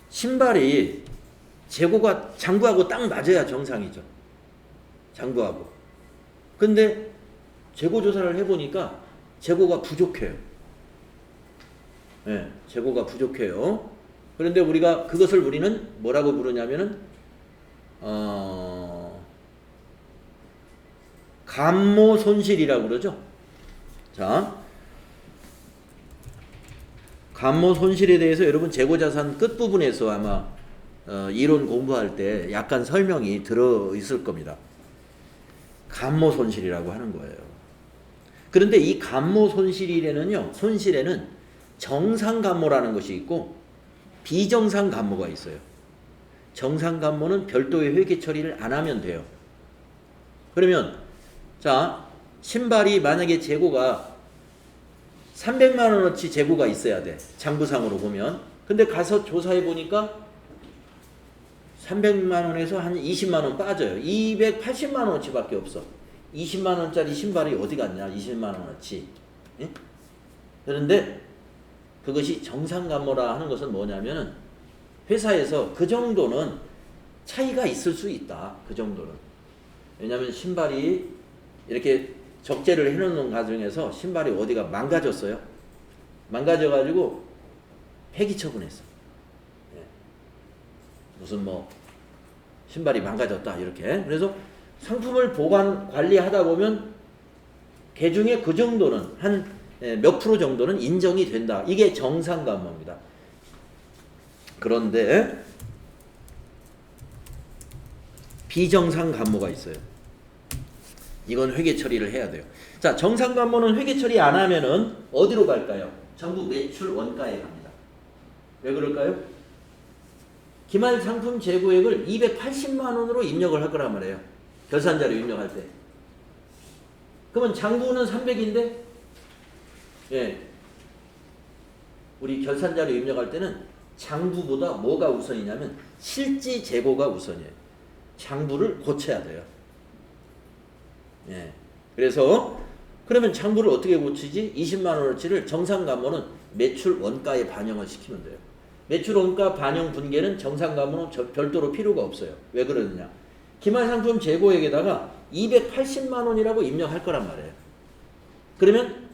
신발이 재고가 장부하고 딱 맞아야 정상이죠. 장부하고. 근데 재고조사를 해보니까 재고가 부족해요. 네, 재고가 부족해요. 그런데 우리는 뭐라고 부르냐면은 감모 손실이라고 그러죠. 자, 감모 손실에 대해서 여러분 재고자산 끝부분에서 아마 이론 공부할 때 약간 설명이 들어 있을 겁니다. 감모 손실이라고 하는 거예요. 그런데 이 감모 손실에는 정상 감모라는 것이 있고 비정상 감모가 있어요. 정상 감모는 별도의 회계 처리를 안 하면 돼요. 그러면 자, 신발이 만약에 재고가 300만 원어치 재고가 있어야 돼. 장부상으로 보면. 근데 가서 조사해 보니까 300만 원에서 한 20만 원 빠져요. 280만 원어치밖에 없어. 20만 원짜리 신발이 어디 갔냐? 20만 원어치. 예? 그런데 그것이 정상감모라 하는 것은 뭐냐면은 회사에서 그 정도는 차이가 있을 수 있다. 그 정도는. 왜냐하면 신발이 이렇게 적재를 해놓는 과정에서 신발이 어디가 망가졌어요. 망가져가지고 폐기 처분했어. 예. 무슨 신발이 망가졌다 이렇게. 그래서 상품을 보관 관리하다 보면 개중에 그 정도는 한 몇 프로 정도는 인정이 된다. 이게 정상 감모입니다. 그런데 비정상 감모가 있어요. 이건 회계 처리를 해야 돼요. 자, 정상 감모는 회계 처리 안 하면은 어디로 갈까요? 전부 매출 원가에 갑니다. 왜 그럴까요? 기말 상품 재고액을 280만 원으로 입력을 할 거란 말이에요. 결산자료 입력할 때. 그러면 장부는 300인데 예. 우리 결산자료 입력할 때는 장부보다 뭐가 우선이냐면 실지 재고가 우선이에요. 장부를 고쳐야 돼요. 예. 그래서 그러면 장부를 어떻게 고치지? 20만 원어치를 정상 감모는 매출 원가에 반영을 시키면 돼요. 매출 원가 반영 분계는 정상 감모는 별도로 필요가 없어요. 왜 그러느냐? 기말 상품 재고액에다가 280만 원이라고 입력할 거란 말이에요. 그러면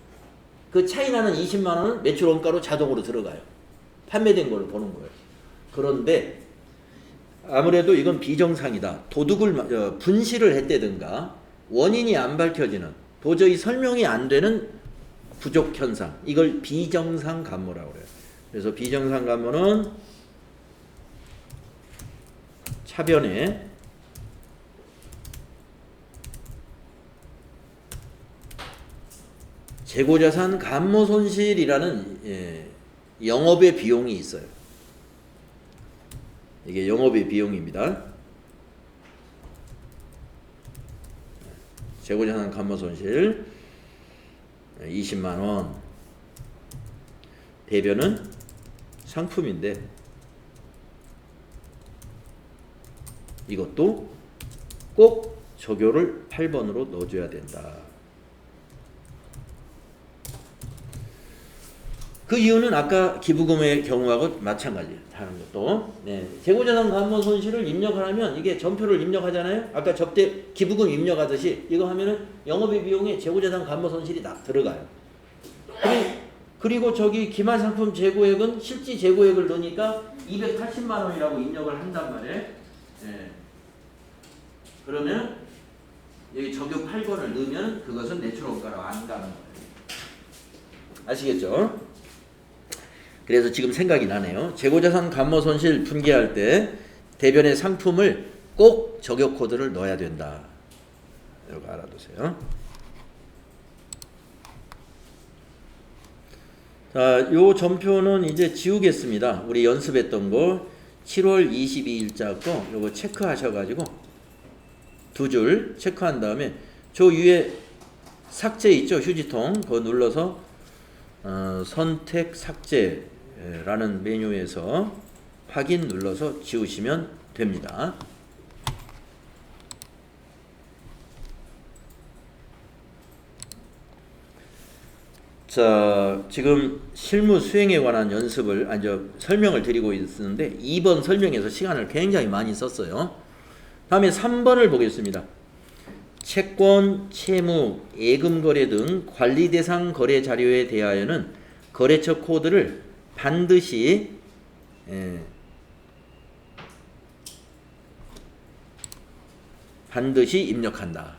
그 차이 나는 20만 원은 매출 원가로 자동으로 들어가요. 판매된 걸로 보는 거예요. 그런데 아무래도 이건 비정상이다. 도둑을 분실을 했다든가 원인이 안 밝혀지는 도저히 설명이 안 되는 부족 현상. 이걸 비정상 감모라고 그래요. 그래서 비정상 감모는 차변에 재고자산 감모 손실이라는 영업의 비용이 있어요. 이게 영업의 비용입니다. 재고자산 감모 손실 20만 원. 대변은 상품인데 이것도 꼭 적요를 8번으로 넣어줘야 된다. 그 이유는 아까 기부금의 경우하고 마찬가지예요. 다른 것도. 네. 재고자산 감모 손실을 입력을 하면 이게 전표를 입력하잖아요. 아까 접대 기부금 입력하듯이 이거 하면은 영업의 비용에 재고자산 감모 손실이 다 들어가요. 그리고 저기 기말상품 재고액은 실지 재고액을 넣으니까 280만 원이라고 입력을 한단 말이에요. 네. 그러면 여기 적용 8번을 넣으면 그것은 매출원가로 안 가는 거예요. 아시겠죠? 그래서 지금 생각이 나네요. 재고자산 감모 손실 분기할 때 대변의 상품을 꼭 적용 코드를 넣어야 된다. 이거 알아두세요. 자, 요 전표는 이제 지우겠습니다. 우리 연습했던 거 7월 22일자 거 요거 체크하셔가지고 두 줄 체크한 다음에 저 위에 삭제 있죠? 휴지통. 그거 눌러서 선택 삭제라는 메뉴에서 확인 눌러서 지우시면 됩니다. 자, 지금 실무 수행에 관한 연습을, 설명을 드리고 있는데 2번 설명에서 시간을 굉장히 많이 썼어요. 다음에 3번을 보겠습니다. 채권, 채무, 예금 거래 등 관리 대상 거래 자료에 대하여는 거래처 코드를 반드시 입력한다.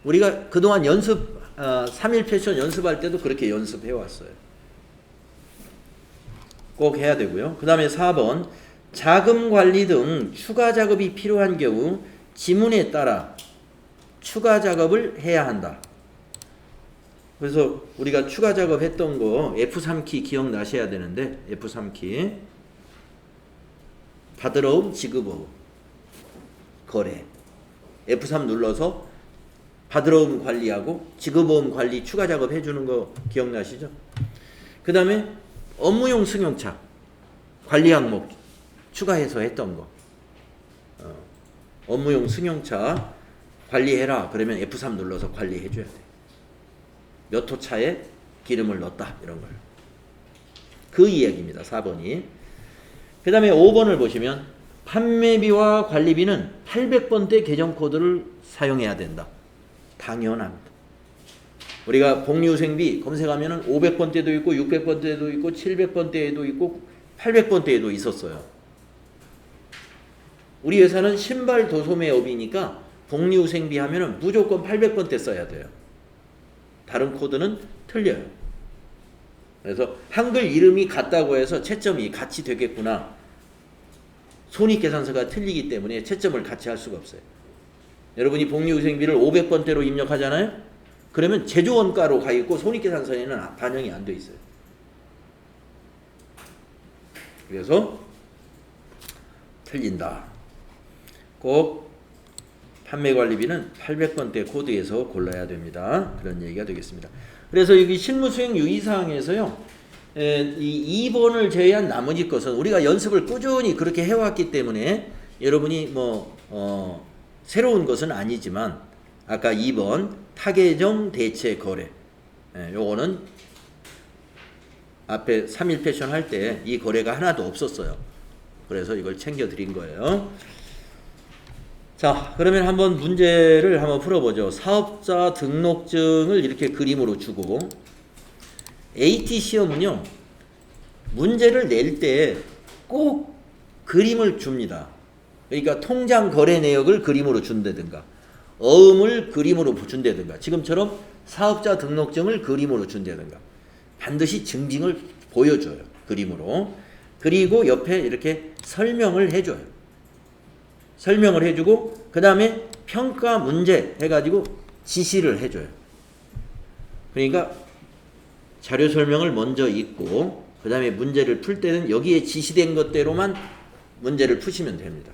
우리가 그동안 3일 패션 연습할 때도 그렇게 연습해 왔어요. 꼭 해야 되고요. 그 다음에 4번 자금 관리 등 추가 작업이 필요한 경우 지문에 따라 추가 작업을 해야 한다. 그래서 우리가 추가 작업 했던 거 F3키 기억나셔야 되는데, F3키 받으러옴, 지급어음, 거래, F3 눌러서 받으러옴 관리하고 지급어음 관리 추가 작업 해주는 거 기억나시죠? 그 다음에 업무용 승용차 관리 항목 추가해서 했던 거, 업무용 승용차 관리해라 그러면 F3 눌러서 관리해줘야 돼. 몇 호 차에 기름을 넣었다 이런 걸. 그 이야기입니다. 4번이. 그 다음에 5번을 보시면 판매비와 관리비는 800번대 계정 코드를 사용해야 된다. 당연합니다. 우리가 복리후생비 검색하면 500번대도 있고 600번대도 있고 700번대에도 있고 800번대에도 있었어요. 우리 회사는 신발 도소매업이니까 복리후생비 하면은 무조건 800번대 써야 돼요. 다른 코드는 틀려요. 그래서 한글 이름이 같다고 해서 채점이 같이 되겠구나. 손익계산서가 틀리기 때문에 채점을 같이 할 수가 없어요. 여러분이 복리후생비를 500번대로 입력하잖아요. 그러면 제조원가로 가 있고 손익계산서에는 반영이 안 돼 있어요. 그래서 틀린다. 꼭 판매관리비는 800번대 코드에서 골라야 됩니다. 그런 얘기가 되겠습니다. 그래서 여기 실무수행 유의사항에서요, 이 2번을 제외한 나머지 것은 우리가 연습을 꾸준히 그렇게 해왔기 때문에 여러분이 새로운 것은 아니지만 아까 2번 타계정 대체 거래, 요거는 앞에 3일 패션 할 때 이 거래가 하나도 없었어요. 그래서 이걸 챙겨 드린 거예요. 자, 그러면 한번 문제를 한번 풀어보죠. 사업자 등록증을 이렇게 그림으로 주고, AT 시험은요, 문제를 낼 때 꼭 그림을 줍니다. 그러니까 통장 거래 내역을 그림으로 준다든가, 어음을 그림으로 준다든가, 지금처럼 사업자 등록증을 그림으로 준다든가, 반드시 증빙을 보여줘요. 그림으로. 그리고 옆에 이렇게 설명을 해줘요. 설명을 해주고 그 다음에 평가 문제 해가지고 지시를 해줘요. 그러니까 자료 설명을 먼저 읽고 그 다음에 문제를 풀 때는 여기에 지시된 것대로만 문제를 푸시면 됩니다.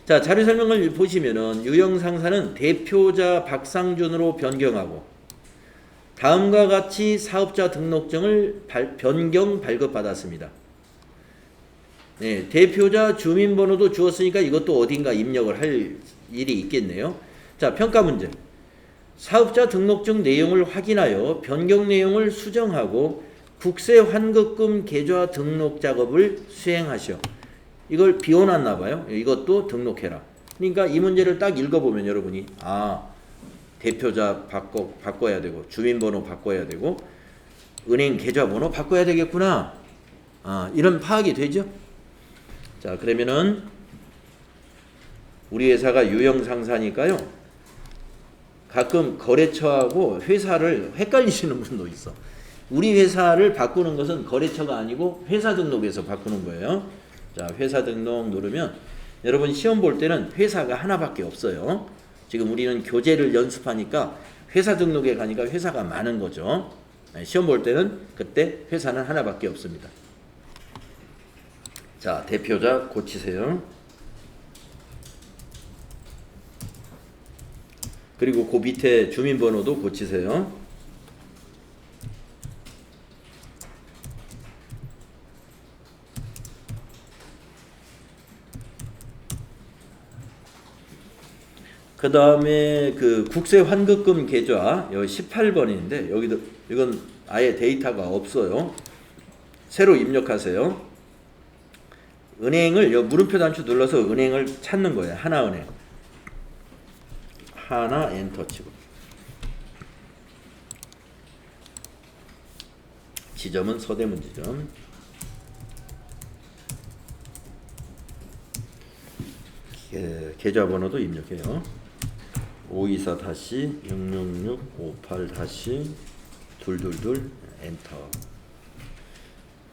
자, 자료 설명을 보시면은 유형상사는 대표자 박상준으로 변경하고 다음과 같이 사업자 등록증을 변경 발급받았습니다. 네, 대표자 주민번호도 주었으니까 이것도 어딘가 입력을 할 일이 있겠네요. 자, 평가 문제. 사업자 등록증 내용을 확인하여 변경 내용을 수정하고 국세 환급금 계좌 등록 작업을 수행하시오. 이걸 비워놨나 봐요. 이것도 등록해라. 그러니까 이 문제를 딱 읽어보면 여러분이 대표자 바꿔야 되고 주민번호 바꿔야 되고 은행 계좌번호 바꿔야 되겠구나. 이런 파악이 되죠. 자, 그러면은 우리 회사가 유형 상사니까요. 가끔 거래처하고 회사를 헷갈리시는 분도 있어. 우리 회사를 바꾸는 것은 거래처가 아니고 회사 등록에서 바꾸는 거예요. 자, 회사 등록 누르면 여러분 시험 볼 때는 회사가 하나밖에 없어요. 지금 우리는 교재를 연습하니까 회사 등록에 가니까 회사가 많은 거죠. 시험 볼 때는 그때 회사는 하나밖에 없습니다. 자, 대표자 고치세요. 그리고 그 밑에 주민번호도 고치세요. 그 다음에 그 국세 환급금 계좌 여기 18번인데 여기도 이건 아예 데이터가 없어요. 새로 입력하세요. 은행을 여 물음표 단추 눌러서 은행을 찾는 거예요. 하나은행. 하나 엔터 치고. 지점은 서대문 지점. 계좌번호도 입력해요. 524-666-58-222 엔터.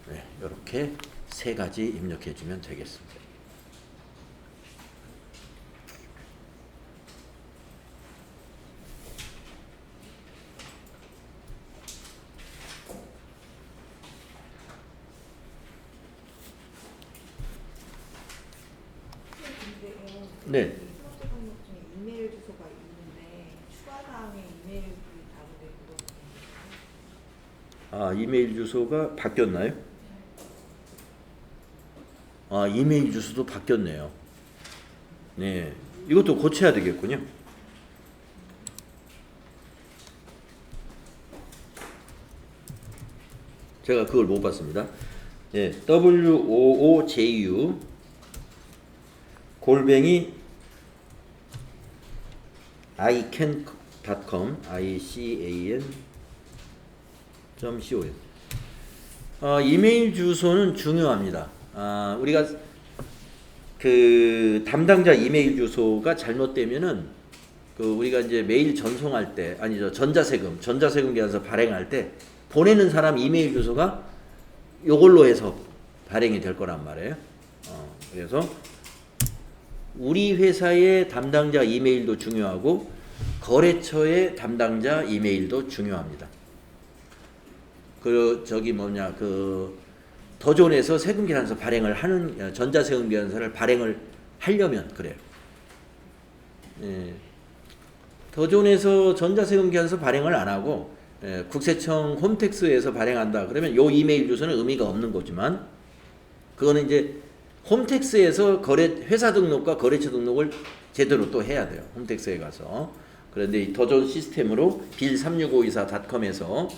네, 이렇게 세 가지 입력해 주면 되겠습니다. 네. 수업자 등록 중에 이메일 주소가 있는데 추가 사항에 이메일이 다른데 그거 아, 이메일 주소가 바뀌었나요? 아, 이메일 주소도 바뀌었네요. 네, 이것도 고쳐야 되겠군요. 제가 그걸 못 봤습니다. 네, wooju 골뱅이 ican.com ican.com. 이메일 주소는 중요합니다. 우리가 그 담당자 이메일 주소가 잘못되면은 그 우리가 이제 메일 전송할 때 아니죠 전자세금 계산서 발행할 때 보내는 사람 이메일 주소가 요걸로 해서 발행이 될 거란 말이에요. 그래서 우리 회사의 담당자 이메일도 중요하고 거래처의 담당자 이메일도 중요합니다. 그 더존에서 세금계산서 발행을 하는 전자세금계산서를 발행을 하려면 그래요. 예. 더존에서 전자세금계산서 발행을 안 하고 국세청 홈택스에서 발행한다 그러면 요 이메일 주소는 의미가 없는 거지만 그거는 이제 홈택스에서 회사 등록과 거래처 등록을 제대로 또 해야 돼요. 홈택스에 가서. 그런데 이 더존 시스템으로 bill36524.com에서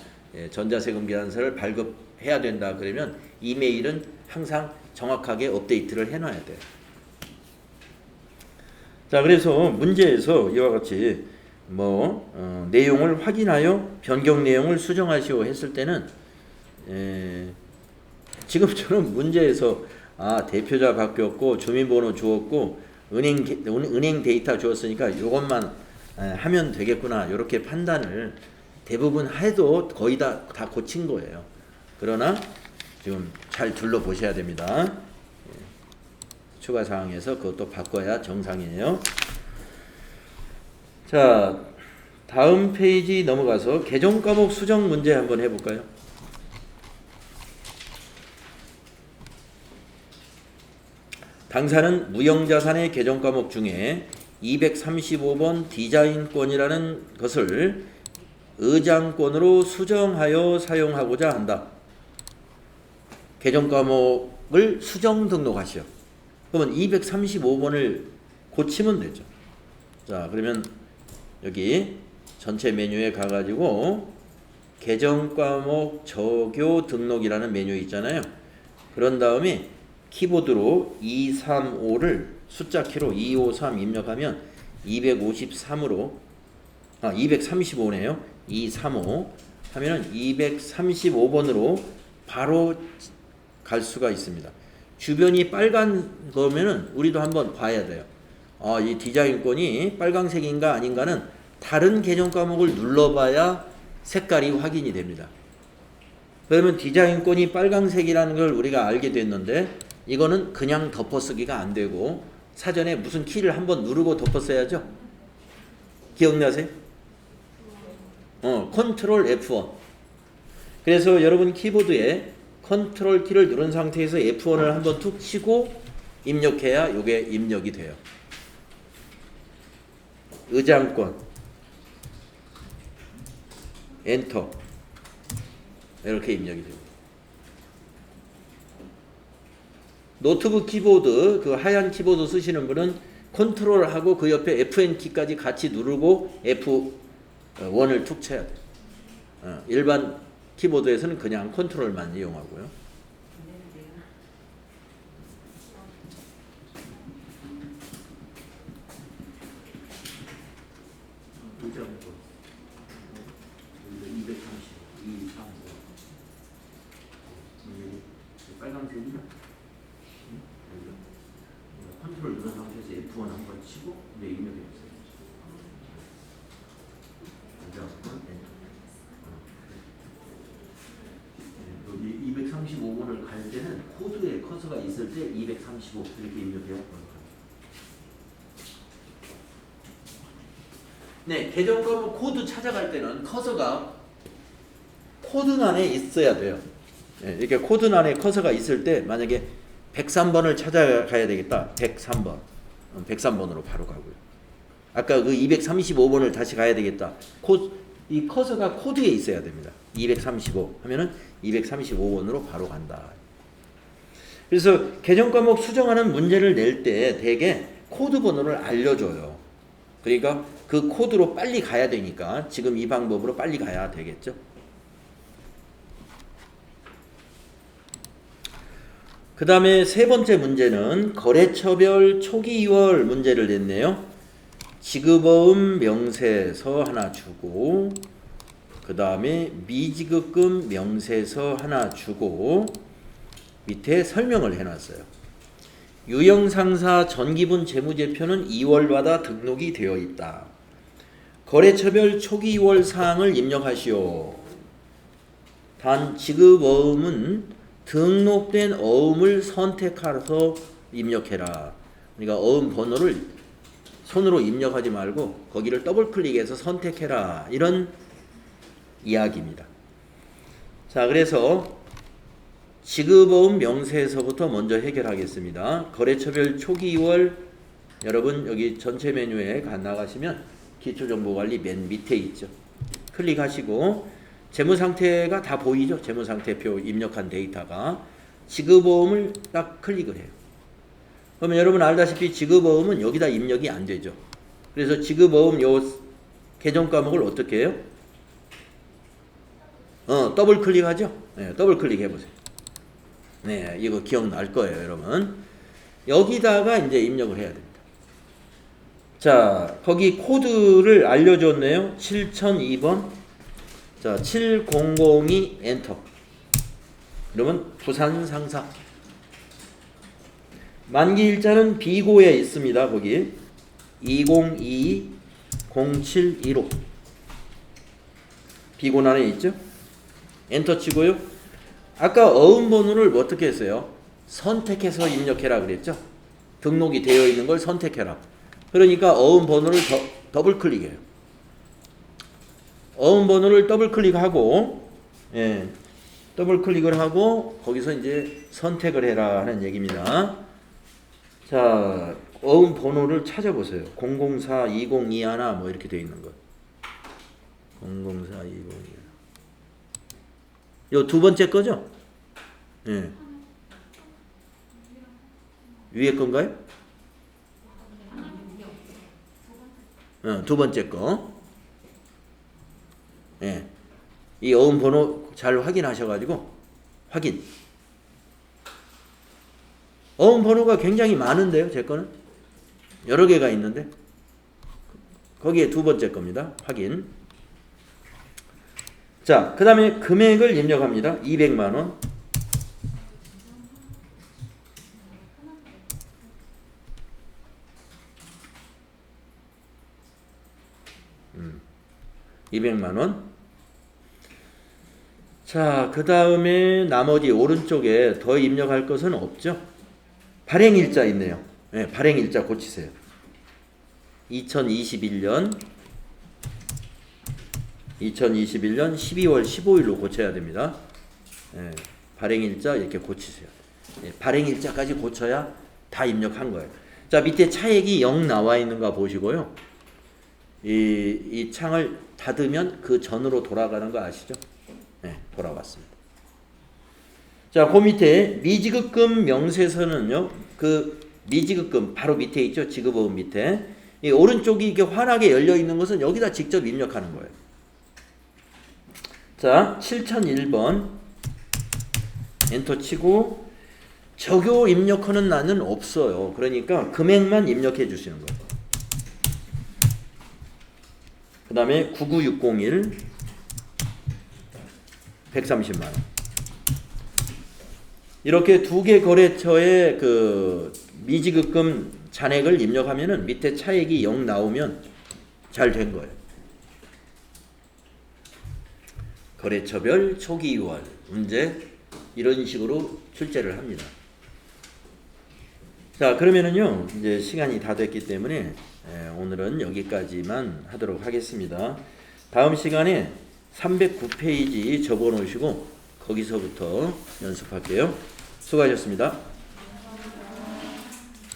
전자세금 계산서를 발급해야 된다 그러면 이메일은 항상 정확하게 업데이트를 해놔야 돼요. 자, 그래서 문제에서 이와 같이 내용을 확인하여 변경 내용을 수정하시오 했을 때는 지금처럼 문제에서 대표자 바뀌었고 주민번호 주었고 은행 데이터 주었으니까 이것만 하면 되겠구나 이렇게 판단을 대부분 해도 거의 다 고친 거예요. 그러나 지금 잘 둘러보셔야 됩니다. 추가 사항에서 그것도 바꿔야 정상이에요. 자, 다음 페이지 넘어가서 개정 과목 수정 문제 한번 해볼까요? 당사는 무형자산의 개정 과목 중에 235번 디자인권이라는 것을 의장권으로 수정하여 사용하고자 한다. 개정 과목을 수정 등록하시오. 그러면 235번을 고치면 되죠. 자, 그러면 여기 전체 메뉴에 가가지고 개정 과목 저교 등록이라는 메뉴 있잖아요. 그런 다음에 키보드로 235를 숫자 키로 253 입력하면 253으로 235네요. 235 하면은 235번으로 바로 갈 수가 있습니다. 주변이 빨간 거면은 우리도 한번 봐야 돼요. 이 디자인권이 빨강색인가 아닌가는 다른 개정 과목을 눌러봐야 색깔이 확인이 됩니다. 그러면 디자인권이 빨강색이라는 걸 우리가 알게 됐는데 이거는 그냥 덮어쓰기가 안 되고 사전에 무슨 키를 한번 누르고 덮었어야죠. 기억나세요? 컨트롤 F1. 그래서 여러분 키보드에 컨트롤 키를 누른 상태에서 F1을 한번 툭 치고 입력해야 이게 입력이 돼요. 의장권. 엔터 이렇게 입력이 됩니다. 노트북 키보드 그 하얀 키보드 쓰시는 분은 컨트롤하고 그 옆에 FN 키까지 같이 누르고 F1을 툭 쳐야 돼요. 일반 키보드에서는 그냥 컨트롤만 이용하고요. 빨간색이 컨트롤 누른 상태에서 F1 한번 치고 입력해 보세요. 여기 235번을 갈 때는 코드에 커서가 있을 때 235 이렇게 입력해요. 네, 계정 과목 코드 찾아갈 때는 커서가 코드란에 있어야 돼요. 네, 이렇게 코드란에 커서가 있을 때 만약에 103번을 찾아가야 되겠다. 103번. 103번으로 바로 가고요. 아까 그 235번을 다시 가야 되겠다. 이 커서가 코드에 있어야 됩니다. 235 하면은 235번으로 바로 간다. 그래서 계정 과목 수정하는 문제를 낼 때 대개 코드 번호를 알려줘요. 그러니까 그 코드로 빨리 가야 되니까 지금 이 방법으로 빨리 가야 되겠죠. 그 다음에 세 번째 문제는 거래처별 초기 2월 문제를 냈네요. 지급어음 명세서 하나 주고 그 다음에 미지급금 명세서 하나 주고 밑에 설명을 해놨어요. 유형상사 전기분 재무제표는 2월마다 등록이 되어 있다. 거래처별 초기 2월 사항을 입력하시오. 단 지급어음은 등록된 어음을 선택해서 입력해라. 그러니까 어음 번호를 손으로 입력하지 말고 거기를 더블 클릭해서 선택해라. 이런 이야기입니다. 자, 그래서 지급어음 명세서부터 먼저 해결하겠습니다. 거래처별 초기 2월 여러분 여기 전체 메뉴에 나가시면 기초정보관리 맨 밑에 있죠. 클릭하시고 재무상태가 다 보이죠? 재무상태표 입력한 데이터가. 지급어음을 딱 클릭을 해요. 그러면 여러분 알다시피 지급어음은 여기다 입력이 안 되죠. 그래서 지급어음 요 계정 과목을 어떻게 해요? 더블 클릭하죠? 네, 더블 클릭해 보세요. 네, 이거 기억날 거예요, 여러분. 여기다가 이제 입력을 해야 됩니다. 자, 거기 코드를 알려줬네요. 7002번. 자, 7002 엔터. 그러면 부산 상사. 만기 일자는 비고에 있습니다. 거기 2022-0715 비고란에 있죠. 엔터 치고요. 아까 어음 번호를 어떻게 했어요? 선택해서 입력해라 그랬죠. 등록이 되어 있는 걸 선택해라. 그러니까 어음 번호를 더블 클릭해요. 어음 번호를 더블 클릭하고, 예, 더블 클릭을 하고 거기서 이제 선택을 해라 하는 얘기입니다. 자, 어음 번호를 찾아보세요. 004, 2021 뭐 이렇게 되어 있는 거. 004, 2021. 요 두 번째 거죠? 예. 위에 건가요? 두 번째 거. 예. 이 어음 번호 잘 확인하셔가지고 확인. 어음 번호가 굉장히 많은데요, 제 거는 여러 개가 있는데 거기에 두 번째 겁니다. 확인. 자, 그 다음에 금액을 입력합니다. 200만 원. 200만 원. 자, 그 다음에 나머지 오른쪽에 더 입력할 것은 없죠. 발행일자 있네요. 네, 발행일자 고치세요. 2021년 12월 15일로 고쳐야 됩니다. 네, 발행일자 이렇게 고치세요. 네, 발행일자까지 고쳐야 다 입력한 거예요. 자, 밑에 차액이 0 나와 있는가 보시고요. 이 창을 닫으면 그 전으로 돌아가는 거 아시죠? 네, 돌아왔습니다. 자, 그 밑에 미지급금 명세서는요. 그 미지급금 바로 밑에 있죠. 지급어음 밑에. 이 오른쪽이 이렇게 환하게 열려 있는 것은 여기다 직접 입력하는 거예요. 자, 7001번 엔터 치고 적요 입력하는栏은 없어요. 그러니까 금액만 입력해 주시는 거예요. 그 다음에 99601 130만 원. 이렇게 두 개 거래처의 그 미지급금 잔액을 입력하면은 밑에 차액이 0 나오면 잘 된 거예요. 거래처별 초기 유월 문제 이런 식으로 출제를 합니다. 자, 그러면은요 이제 시간이 다 됐기 때문에 오늘은 여기까지만 하도록 하겠습니다. 다음 시간에 309페이지 접어 놓으시고 거기서부터 연습할게요. 수고하셨습니다.